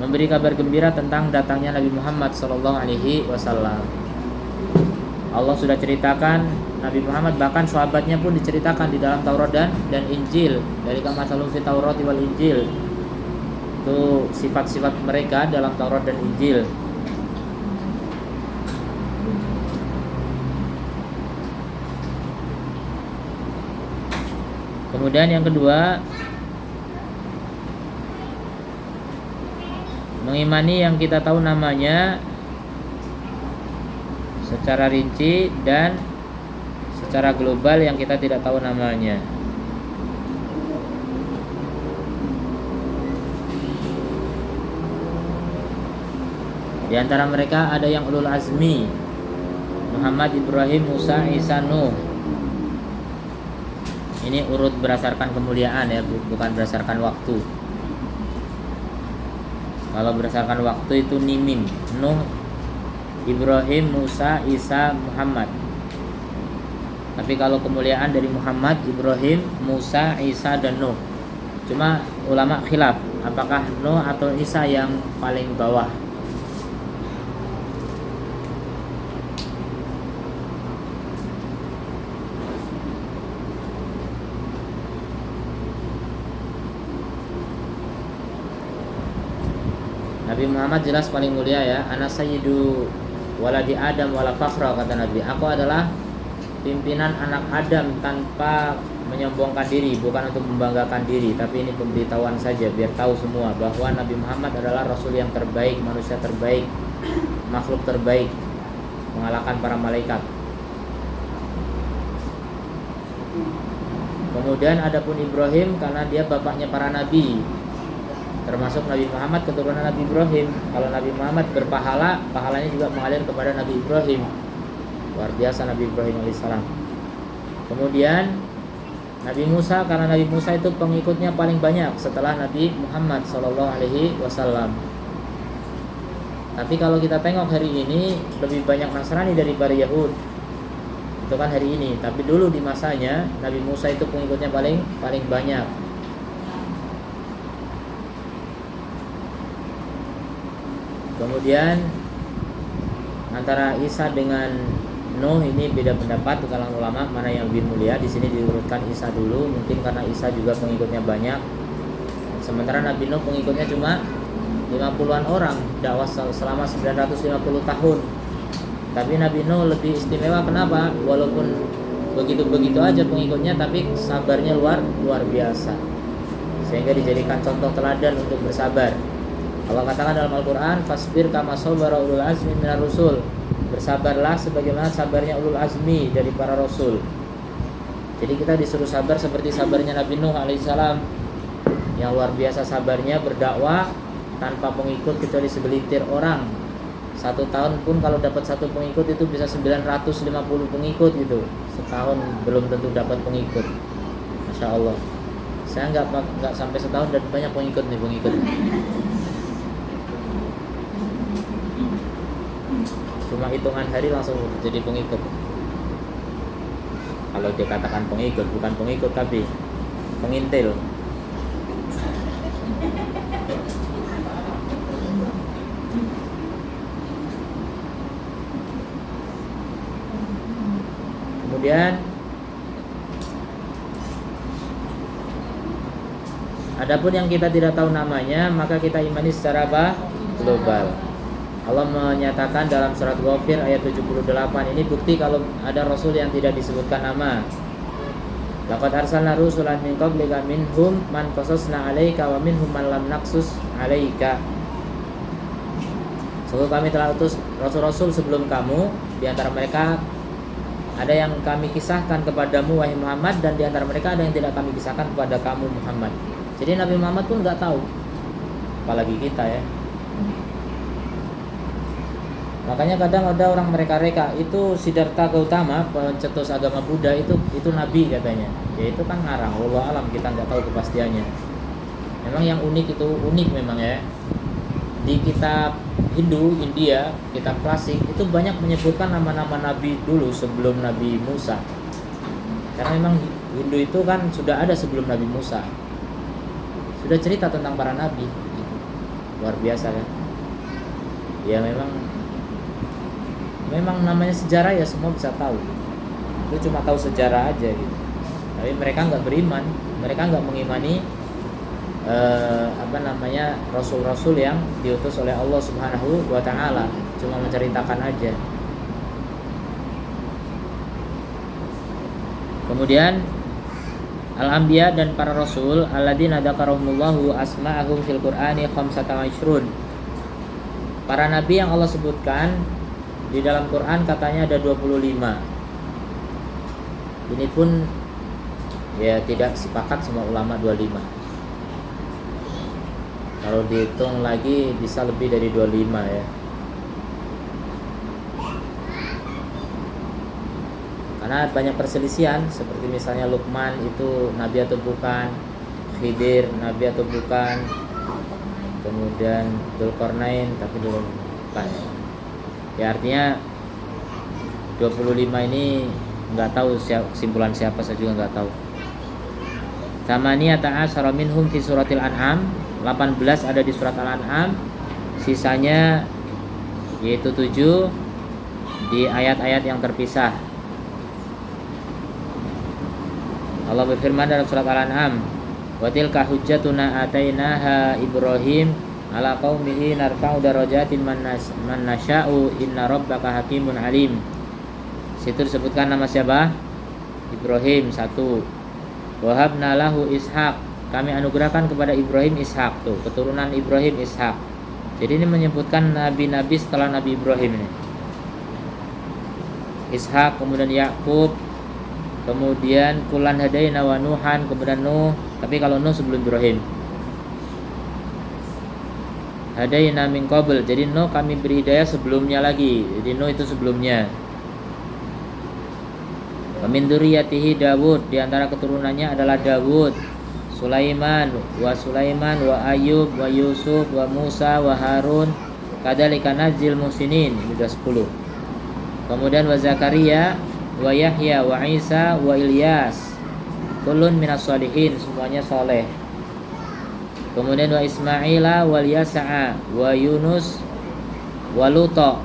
memberi kabar gembira tentang datangnya Nabi Muhammad sallallahu alaihi wasallam. Allah sudah ceritakan Nabi Muhammad, bahkan sahabatnya pun diceritakan di dalam Taurat dan Injil. Dari kamatsalum fi Taurat wal Injil. Itu sifat-sifat mereka dalam Taurat dan Injil. Kemudian yang kedua, mengimani yang kita tahu namanya secara rinci dan secara global yang kita tidak tahu namanya. Di antara mereka ada yang ulul azmi, Muhammad, Ibrahim, Musa, Isa, Nuh. Ini urut berdasarkan kemuliaan ya, bukan berdasarkan waktu. Kalau berdasarkan waktu itu nimim, Nuh, Ibrahim, Musa, Isa, Muhammad. Tapi kalau kemuliaan dari Muhammad, Ibrahim, Musa, Isa, dan Nuh. Cuma ulama khilaf, apakah Nuh atau Isa yang paling bawah. Nabi Muhammad jelas paling mulia ya. Ana sayyidu waladi Adam wala fakhra, kata Nabi. Aku adalah pimpinan anak Adam tanpa menyombongkan diri, bukan untuk membanggakan diri, tapi ini pemberitahuan saja biar tahu semua bahwa Nabi Muhammad adalah Rasul yang terbaik, manusia terbaik, makhluk terbaik, mengalahkan para malaikat. Kemudian adapun Ibrahim, karena dia bapaknya para nabi, termasuk Nabi Muhammad keturunan Nabi Ibrahim. Kalau Nabi Muhammad berpahala, pahalanya juga mengalir kepada Nabi Ibrahim. Luar biasa Nabi Ibrahim alaihissalam. Kemudian Nabi Musa, karena Nabi Musa itu pengikutnya paling banyak setelah Nabi Muhammad sallallahu alaihi wasallam. Tapi kalau kita tengok hari ini lebih banyak Nasrani daripada Yahud. Itu kan hari ini, tapi dulu di masanya Nabi Musa itu pengikutnya paling banyak. Kemudian antara Isa dengan Nuh ini beda pendapat di kalangan ulama mana yang lebih mulia. Di sini diurutkan Isa dulu, mungkin karena Isa juga pengikutnya banyak. Sementara Nabi Nuh pengikutnya cuma 50-an orang, dakwah selama 950 tahun. Tapi Nabi Nuh lebih istimewa, kenapa? Walaupun begitu-begitu aja pengikutnya, tapi sabarnya luar biasa. Sehingga dijadikan contoh teladan untuk bersabar. Allah katakan dalam Al-Quran, fasbir kama sabara ulul azmi minar rusul. Bersabarlah sebagaimana sabarnya ulul azmi dari para rasul. Jadi kita disuruh sabar seperti sabarnya Nabi Nuh alaihissalam, yang luar biasa sabarnya berdakwah tanpa pengikut kecuali segelintir orang. 1 tahun pun kalau dapat 1 pengikut itu bisa 950 pengikut gitu. Setahun belum tentu dapat pengikut. Masya Allah. Saya nggak sampai setahun dan banyak pengikut. Cuma hitungan hari langsung jadi pengikut. Kalau dikatakan pengikut, bukan pengikut tapi pengintil. Kemudian adapun yang kita tidak tahu namanya, maka kita imani secara global. Allah menyatakan dalam surat Ghafir ayat 78, ini bukti kalau ada rasul yang tidak disebutkan nama. Laqad arsalna rusulan min qablika minhum man qasasna 'alaika wa minhum man lam naqsus 'alaika. Sungguh kami telah utus rasul-rasul sebelum kamu, di antara mereka ada yang kami kisahkan kepadamu wahai Muhammad, dan di antara mereka ada yang tidak kami kisahkan kepada kamu Muhammad. Jadi Nabi Muhammad pun nggak tahu, apalagi kita ya. Makanya kadang ada orang mereka-reka itu Siddhartha Gautama, pencetus agama Buddha itu nabi katanya. Ya itu kan ngarang, wallahu alam, kita nggak tahu kepastiannya. Memang yang unik itu unik memang ya. Di kitab Hindu, India, kitab klasik itu banyak menyebutkan nama-nama nabi dulu sebelum Nabi Musa. Karena memang Hindu itu kan sudah ada sebelum Nabi Musa. Sudah cerita tentang para nabi. Luar biasa kan? Ya memang namanya sejarah ya, semua bisa tahu. Itu cuma tahu sejarah aja gitu. Tapi mereka nggak beriman, mereka nggak mengimani rasul-rasul yang diutus oleh Allah Subhanahu wa taala, cuma menceritakan aja. Kemudian al-anbiya dan para rasul alladzina dzakarahumullahu asma'ahum fil Qur'ani 25. Para nabi yang Allah sebutkan di dalam Quran katanya ada 25. Ini pun ya tidak sepakat semua ulama 25. Kalau dihitung lagi bisa lebih dari 25 ya. Karena banyak perselisihan, seperti misalnya Luqman itu nabi atau bukan, Khidir nabi atau bukan, kemudian Dzulqarnain tapi bukan. Ya artinya 25 ini nggak tahu kesimpulan siapa, saya juga nggak tahu. Tamaniyata asyara minhum fi suratil An'am, 18 ada di surat Al-An'am, sisanya yaitu 7 di ayat-ayat yang terpisah. Allah berfirman dalam surat Al-An'am, wa tilka hujjatuna atainaha Ibrahim ala qaumihi narfa'u darajatin man nasya'u inna rabbaka hakimun alim. Situ disebutkan nama siapa? Ibrahim 1. Wahabna lahu Ishaq, kami anugerahkan kepada Ibrahim Ishak, tuh keturunan Ibrahim Ishak. Jadi ini menyebutkan nabi-nabi setelah Nabi Ibrahim ini. Ishak, kemudian Yakub, kemudian kulan hadaina wa Nuhan, kemudian Nuh. Tapi kalau Nuh sebelum Ibrahim. Hadaina min qabl, jadi Nuh kami beri hidayah sebelumnya lagi. Jadi Nuh itu sebelumnya. Wa min dzurriyyatihi Dawud, di antara keturunannya adalah Dawud, Sulaiman wa Ayub wa Yusuf wa Musa wa Harun, kadzalika najzil muhsinin, ini sudah 10. Kemudian wa Zakaria wa Yahya wa Isa wa Ilyas, kullun minas sholihin, semuanya soleh. Kemudian wa Ismaila wa Yasa'a wa Yunus wa Luto.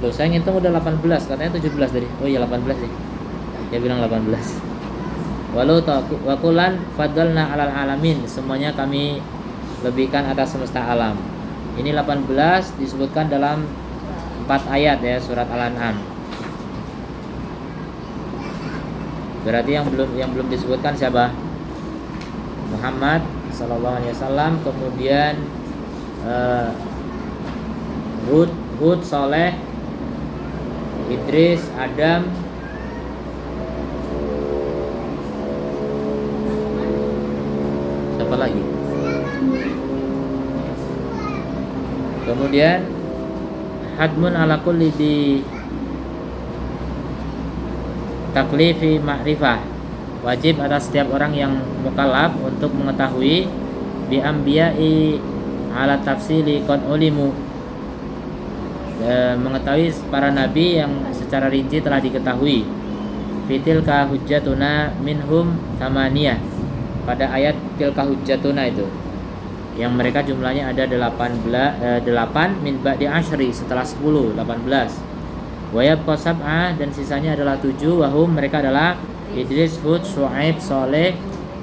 Loh, saya ngitung udah 18, katanya 17 tadi. Oh iya 18 nih. Dia bilang 18. Walau wakulan fadalna alal alamin, semuanya kami lebihkan atas semesta alam. Ini 18 disebutkan dalam 4 ayat ya, surat Al-An'am. Berarti yang belum disebutkan siapa? Muhammad sallallahu alaihi wasallam, kemudian Hud, Saleh, Idris, Adam, siapa lagi? Kemudian hadmun ala kulli di taklifi ma'rifah, wajib atas setiap orang yang mukallaf untuk mengetahui bi anbiya'i ala tafsili qad ulimu, mengetahui para nabi yang secara rinci telah diketahui. Fitilka hujjatuna minhum samaniyah, pada ayat tilka hujjatuna itu yang mereka jumlahnya ada 8 min ba'di asyri, setelah 10 18. Wa yabqa sab'ah, dan sisanya adalah 7. Wahum, mereka adalah Idris, Hud, Syuaib, Saleh,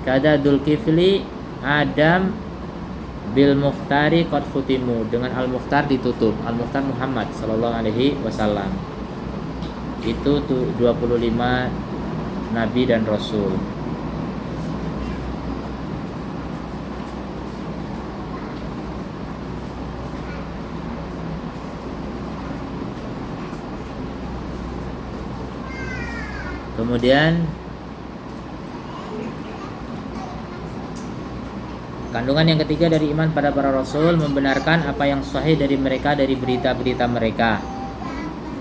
kada Dzulkifli, Adam, bil Mukhtari qad khutimu, dengan Al-Mukhtar ditutup. Al-Mukhtar Muhammad sallallahu alaihi wasallam. Itu 25 nabi dan rasul. Kemudian kandungan yang ketiga dari iman pada para rasul, membenarkan apa yang sahih dari mereka dari berita-berita mereka,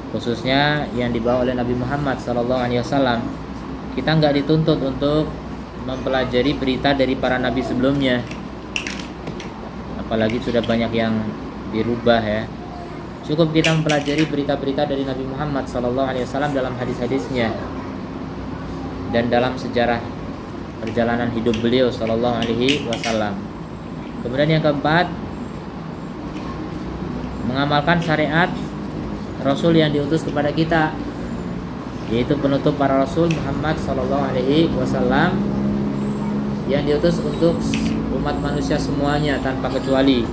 khususnya yang dibawa oleh Nabi Muhammad SAW. Kita nggak dituntut untuk mempelajari berita dari para nabi sebelumnya, apalagi sudah banyak yang dirubah ya. Cukup kita mempelajari berita-berita dari Nabi Muhammad SAW dalam hadis-hadisnya dan dalam sejarah perjalanan hidup beliau SAW. Kemudian yang keempat, mengamalkan syariat Rasul yang diutus kepada kita, yaitu penutup para Rasul Muhammad SAW yang diutus untuk umat manusia semuanya tanpa kecuali.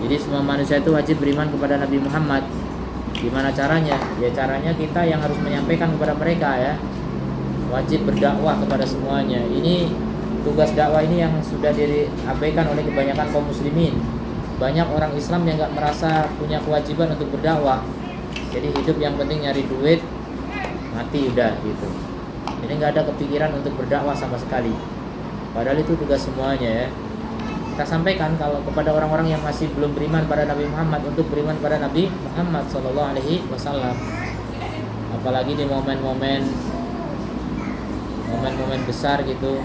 Jadi semua manusia itu wajib beriman kepada Nabi Muhammad. Gimana caranya? Ya caranya kita yang harus menyampaikan kepada mereka ya. Wajib berdakwah kepada semuanya. Ini tugas dakwah ini yang sudah diabaikan oleh kebanyakan kaum muslimin. Banyak orang Islam yang gak merasa punya kewajiban untuk berdakwah. Jadi hidup yang penting nyari duit, mati udah gitu. Jadi gak ada kepikiran untuk berdakwah sama sekali. Padahal itu tugas semuanya ya. Kita sampaikan kalau kepada orang-orang yang masih belum beriman pada Nabi Muhammad, untuk beriman pada Nabi Muhammad SAW. Apalagi di momen-momen besar gitu,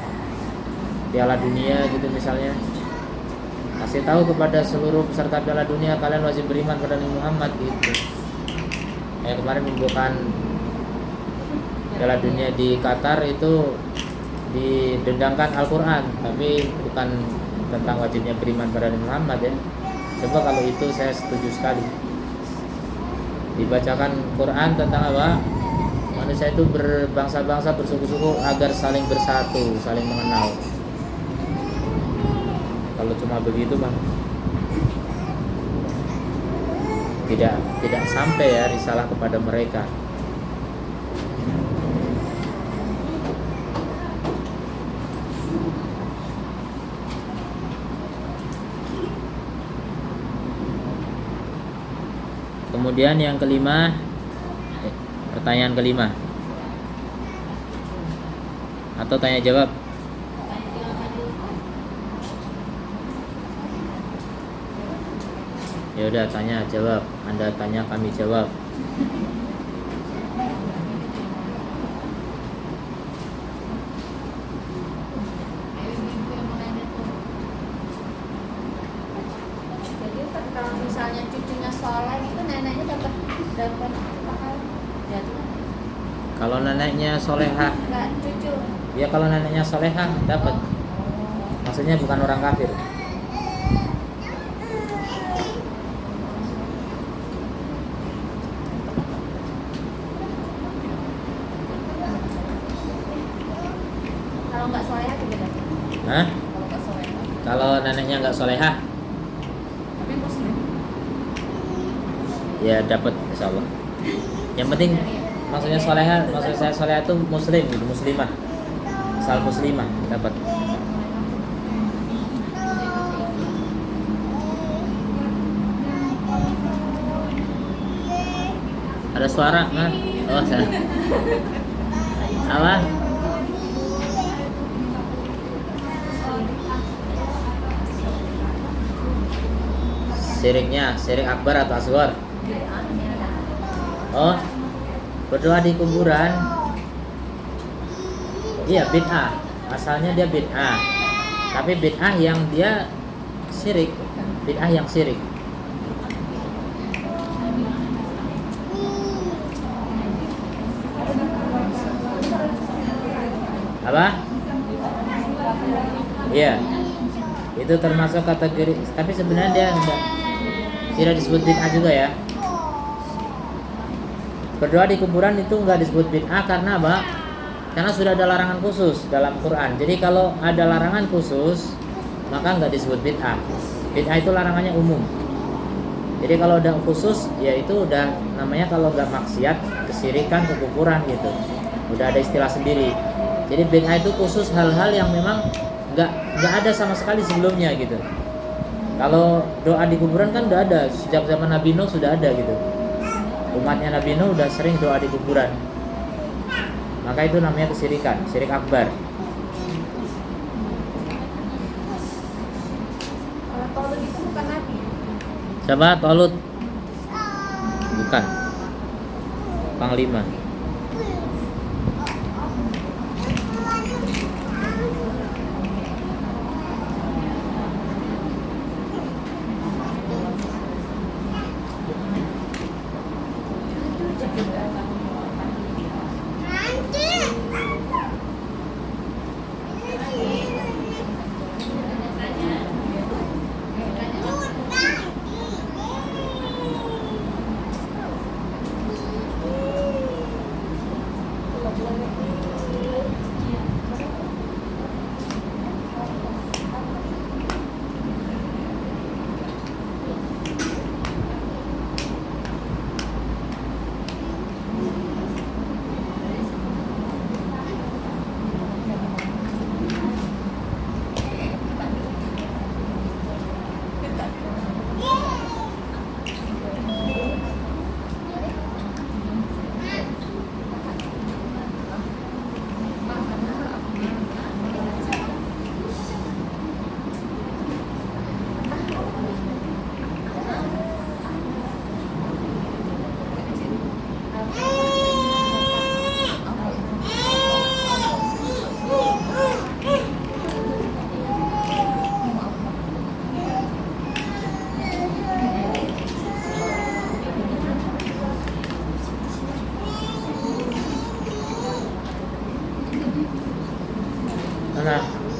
Piala Dunia gitu misalnya, kasih tahu kepada seluruh peserta Piala Dunia, kalian wajib beriman pada Nabi Muhammad gitu. Kayak kemarin pembukaan Piala Dunia di Qatar itu didendangkan Al-Quran, tapi bukan tentang wajibnya beriman pada Nabi Muhammad ya. Coba kalau itu saya setuju sekali. Dibacakan Quran tentang apa? Manusia itu berbangsa-bangsa, bersuku-suku agar saling bersatu, saling mengenal. Kalau cuma begitu bang, tidak sampai ya risalah kepada mereka. Kemudian yang kelima, pertanyaan kelima atau tanya jawab. Ya udah, tanya jawab. Anda tanya, kami jawab. Jadi kalau misalnya cucunya soleh itu neneknya dapat pahala jatuh. Kalau neneknya solehah, Enggak cucu. ya kalau neneknya solehah dapat. Maksudnya bukan orang kafir. Kalau nggak soleh juga dapat. Hah? Kalau nggak soleh. Kalau neneknya nggak solehah, Tapi muslim. ya dapat insya Allah. Yang penting maksudnya solehah, maksud saya solehah itu muslim, gitu, muslimah, asal muslimah dapat. Ada suara kan? Oh saya. Apa? Syiriknya, syirik akbar atau asghar? Oh, berdoa di kuburan. Iya, bid'ah. Asalnya dia bid'ah. Tapi bid'ah yang dia syirik, bid'ah yang syirik. Apa? Iya. Itu termasuk kategori, tapi sebenarnya dia tidak disebut bid'ah juga ya. Berdoa di kuburan itu enggak disebut bid'ah karena apa? Karena sudah ada larangan khusus dalam Quran. Jadi kalau ada larangan khusus, maka enggak disebut bid'ah. Bid'ah itu larangannya umum. Jadi kalau udah khusus, ya itu udah namanya, kalau enggak maksiat, kesyirikan, kekufuran gitu. Udah ada istilah sendiri. Jadi bid'ah itu khusus hal-hal yang memang enggak ada sama sekali sebelumnya gitu. Kalau doa di kuburan kan udah ada sejak zaman Nabi Nuh, sudah ada gitu. Umatnya Nabi Nuh udah sering doa di kuburan. maka itu namanya kesyirikan, syirik akbar. Kalau Tolut itu bukan nabi. Siapa? Tolut? Bukan. Panglima.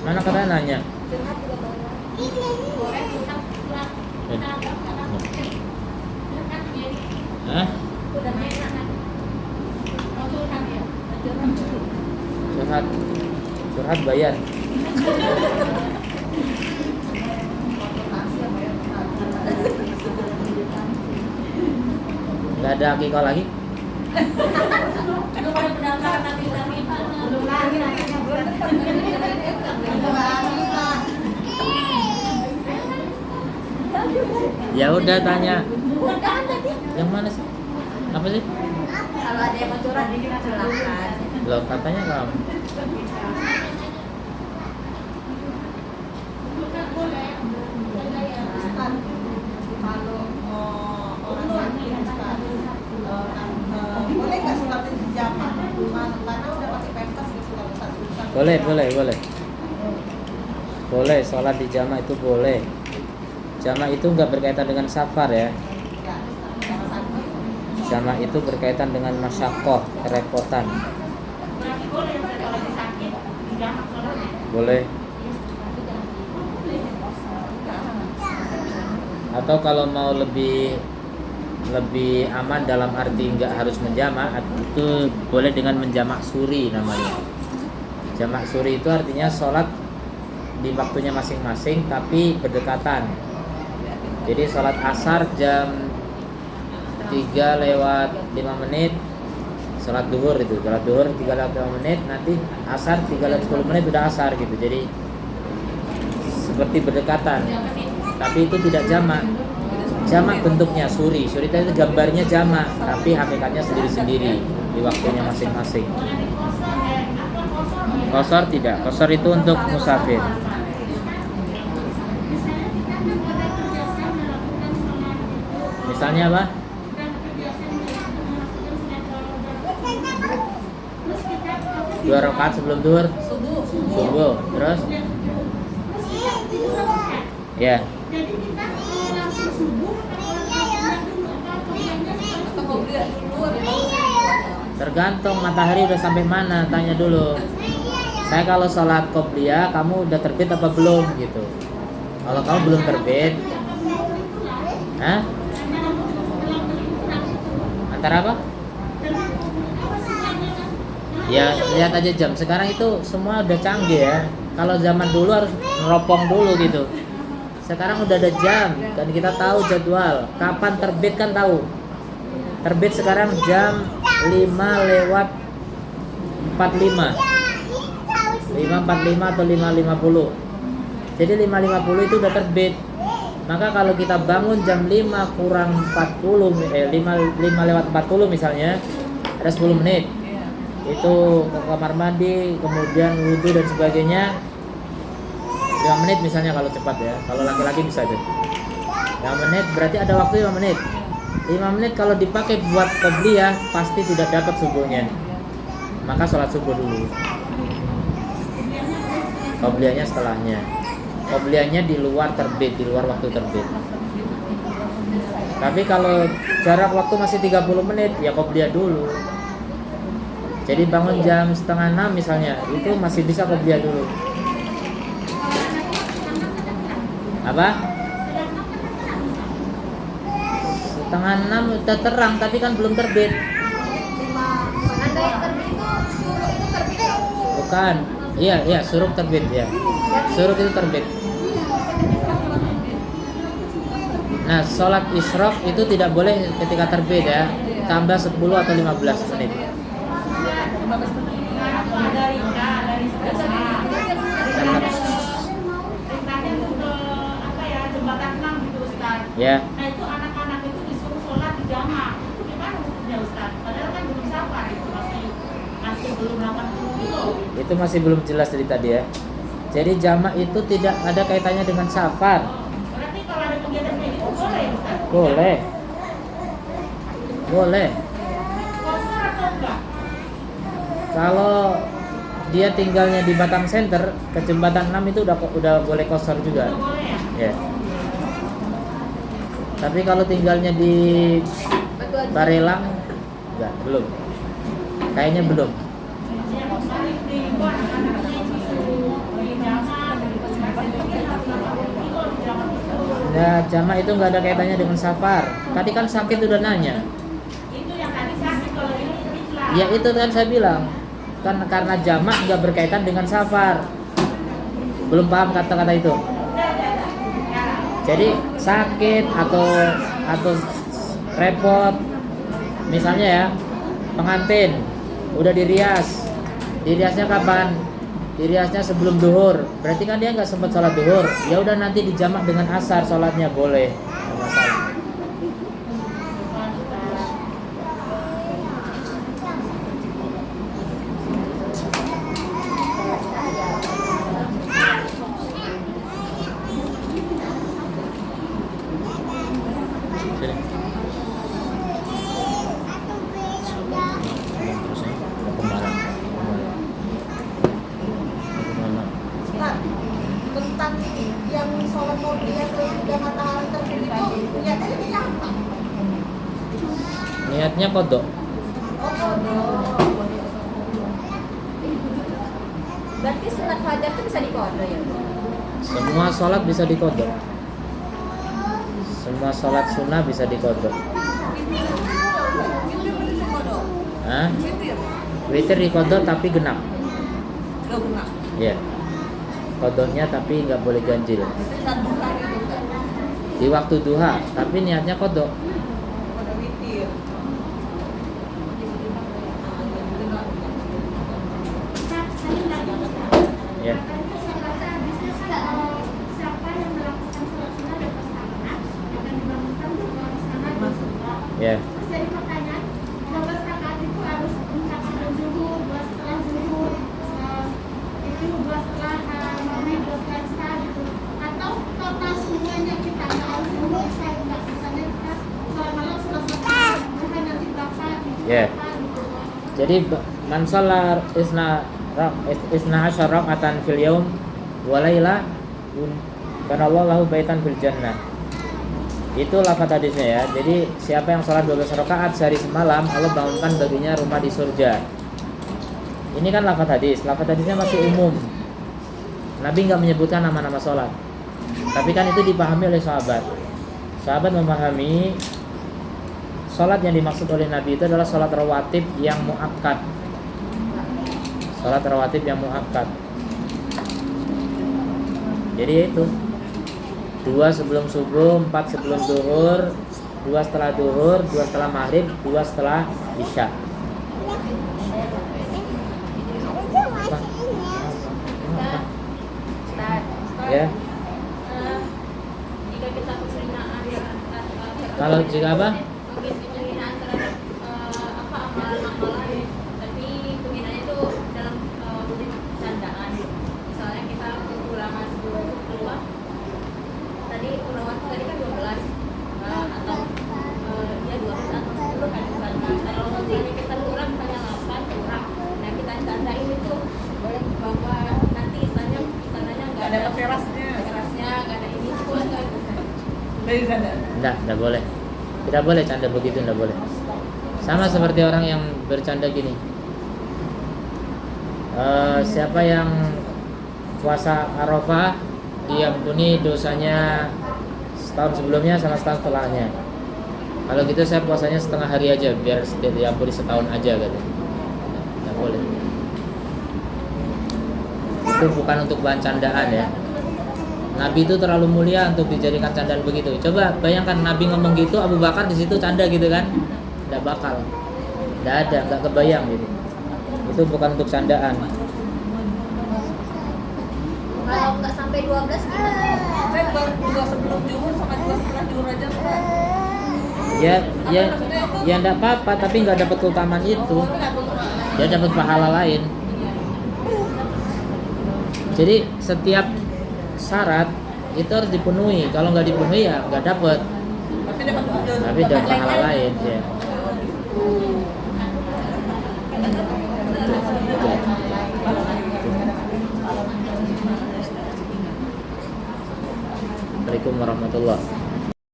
Mana katanya nanya? Curhat juga boleh. Boleh curhat pulang. Hah? Udah main kan? Mau curhat ya? Curhat dulu. Curhat bayar. Nggak ada akikah lagi? Belum ada pendaftaran nanti belum lagi nantinya belum. Ya udah tanya. Udah tadi. Yang mana sih? Apa sih? Kalau ada yang mau curhat ini silakan. Loh katanya kamu. Kalau orang sakit Ustaz, boleh nggak sholat di jamaah? Karena udah pakai pempes gitu kalau susah. Boleh. Boleh, sholat di jamaah itu boleh. Jamaah itu nggak berkaitan dengan safar ya. Ya, kalau sakit. Jamaah itu berkaitan dengan masyakoh, kerepotan. Berarti boleh kalau sakit jamak sholatnya. Boleh. Atau kalau mau lebih aman dalam arti nggak harus menjamak, itu boleh dengan menjamak suri namanya. Jamak suri itu artinya sholat di waktunya masing-masing tapi berdekatan. Jadi sholat asar jam 3 lewat 5 menit, sholat duhur 3 lewat 5 menit, nanti asar 3 lewat 10 menit udah asar gitu. Jadi seperti berdekatan. Tapi itu tidak jamak. Jamak bentuknya suri itu gambarnya jamak, tapi hakikatnya sendiri-sendiri di waktunya masing-masing. Qashar tidak. Qashar itu untuk musafir. Misalnya apa? 2 rakaat sebelum duhur. Subuh. Terus? Ya. Jadi kita langsung subuh Tergantung matahari udah sampai mana, tanya dulu. Saya kalau sholat qobliyah, kamu udah terbit apa belum gitu. Kalau kamu belum terbit, hah? Antara apa? Ya lihat aja jam. Sekarang itu semua udah canggih ya. Kalau zaman dulu harus neropong dulu gitu. Sekarang udah ada jam dan kita tahu jadwal. Kapan terbit kan tahu. Terbit sekarang jam 5 lewat 45. 5.45 atau 5.50. Jadi 5.50 itu udah terbit. Maka kalau kita bangun jam 5 kurang 40, 5 lewat 40 misalnya, ada 10 menit. itu ke kamar mandi, kemudian wudhu dan sebagainya, 5 menit misalnya kalau cepat ya. Kalau laki-laki bisa deh 5 menit, berarti ada waktu 5 menit. 5 menit kalau dipakai buat qobliyah pasti tidak dapat subuhnya. Maka sholat subuh dulu. Qobliyahnya setelahnya. Qobliyahnya di luar terbit, di luar waktu terbit. Tapi kalau jarak waktu masih 30 menit ya qobliyah dulu. Jadi bangun jam setengah 6 misalnya, itu masih bisa qobliyah dulu. Apa? Setengah 6 udah terang tapi kan belum terbit. Anda yang terbit itu suruh itu terbit ya? Bukan. Iya, suruk terbit ya. Suruk itu terbit. Nah, sholat isyraq itu tidak boleh ketika terbit ya. Tambah 10 atau 15 menit. dari sekarang. Perintahnya tuh ke apa ya, jembatan 6 gitu Ustaz. Ya. Nah itu anak-anak itu disuruh sholat di jamaah. Itu gimana hukumnya Ustaz? Padahal kan belum safar itu masih belum 80 kilo. Itu masih belum jelas dari tadi ya. Jadi jamak itu tidak ada kaitannya dengan safar. Berarti kalau ada kegiatan kayak gitu boleh ya Ustaz? Boleh. Boleh. Kosor atau enggak? Kalau dia tinggalnya di Batam Center ke jembatan 6 itu udah boleh kosor juga. Nggak boleh ya? Ya. Tapi kalau tinggalnya di Barelang enggak, belum. Kayaknya belum. Yang kemarin di Bon, anak-anaknya disuruh di jamaah dari pesantren itu kan harus 80 kilo di jamaah itu. Nah, jamak itu nggak ada kaitannya dengan safar. Tadi kan sakit udah nanya. Itu yang tadi sakit, kalau ini ikhlas. Ya itu kan saya bilang. Kan karena jamak nggak berkaitan dengan safar. Belum paham kata-kata itu. Jadi sakit atau repot, misalnya ya, pengantin udah diriasnya kapan? Diriasnya sebelum duhur, berarti kan dia nggak sempat sholat duhur. Ya udah nanti dijamak dengan asar sholatnya boleh, nggak masalah. Sini. Terus ya, mau kemana? Ustaz, tentang yang sholat qobliyah sesudah matahari terbit itu niatnya ini apa? Niatnya kodok. Oh, kodok. Berarti sunat fajar itu bisa dikodok ya? Semua sholat bisa dikodok. Semua sholat sunnah bisa dikodok. Hah? Witir dikodok tapi genap. Gak benar. Ya. Kodoknya tapi nggak boleh ganjil. Saat buka gitu kan. Di waktu duha, tapi niatnya kodok. Pada witir. Ustaz, saya nggak Ustaz. Ya. Katanya Jakarta habisnya siapa yang melakukan sholat sunnah dan pasangan akan dibangunkan tuh kalau pasangan masuk. Ya. Terus jadi pertanyaan, 12 rakaat itu harus mencapai zuhur, 2 setelah zuhur, itu 2 setelah maghrib, 2 setelah isya gitu. Atau total semuanya kita nggak harus zuhur, isya nggak, misalnya kita sholat malam selesai, bukan nanti berapa gitu, Ya. berapa gitu. Jadi man sholat isna asyar raka'atan fil yaum wa laila kana Allah lahu baitan fil jannah. Itu lafaz hadisnya ya. Jadi siapa yang sholat 12 rakaat sehari semalam, Allah bangunkan baginya rumah di surga. Ini kan lafaz hadis. Lafaz hadisnya masih umum. Nabi nggak menyebutkan nama-nama sholat. Tapi kan itu dipahami oleh sahabat. Sahabat memahami sholat yang dimaksud oleh Nabi itu adalah sholat rawatib yang muakkad. Sholat rawatib yang muakkad. Jadi itu 2 sebelum subuh, 4 sebelum duhur, 2 setelah duhur, 2 setelah maghrib, 2 setelah isya. Apa? Ustaz, Ya. jika kita penghinaan Kalau jika apa? mungkin penghinaan terhadap amalan-amalan, tapi penghinaan Enggak boleh. Tidak boleh canda begitu, enggak boleh. Sama seperti orang yang bercanda gini. Siapa yang puasa Arafah diampuni dosanya setahun sebelumnya sama setahun setelahnya. Kalau gitu saya puasanya setengah hari aja biar diampuni setahun aja katanya. Nggak boleh. Itu bukan untuk bahan candaan ya. Nabi itu terlalu mulia untuk dijadikan candaan begitu. Coba bayangkan Nabi ngomong gitu, Abu Bakar di situ canda gitu kan? Nggak bakal. Nggak ada, nggak kebayang gitu. Itu bukan untuk candaan. Kalau nggak sampai 12 gimana? Saya baru 2 sebelum zuhur sama 2 setelah zuhur aja Ustaz. Ya enggak apa-apa, tapi nggak dapat keutamaan itu. Dia dapat pahala lain. Jadi setiap syarat itu harus dipenuhi. Kalau nggak dipenuhi ya nggak dapat. Tapi dapat Tapi dapat pahala lain ya.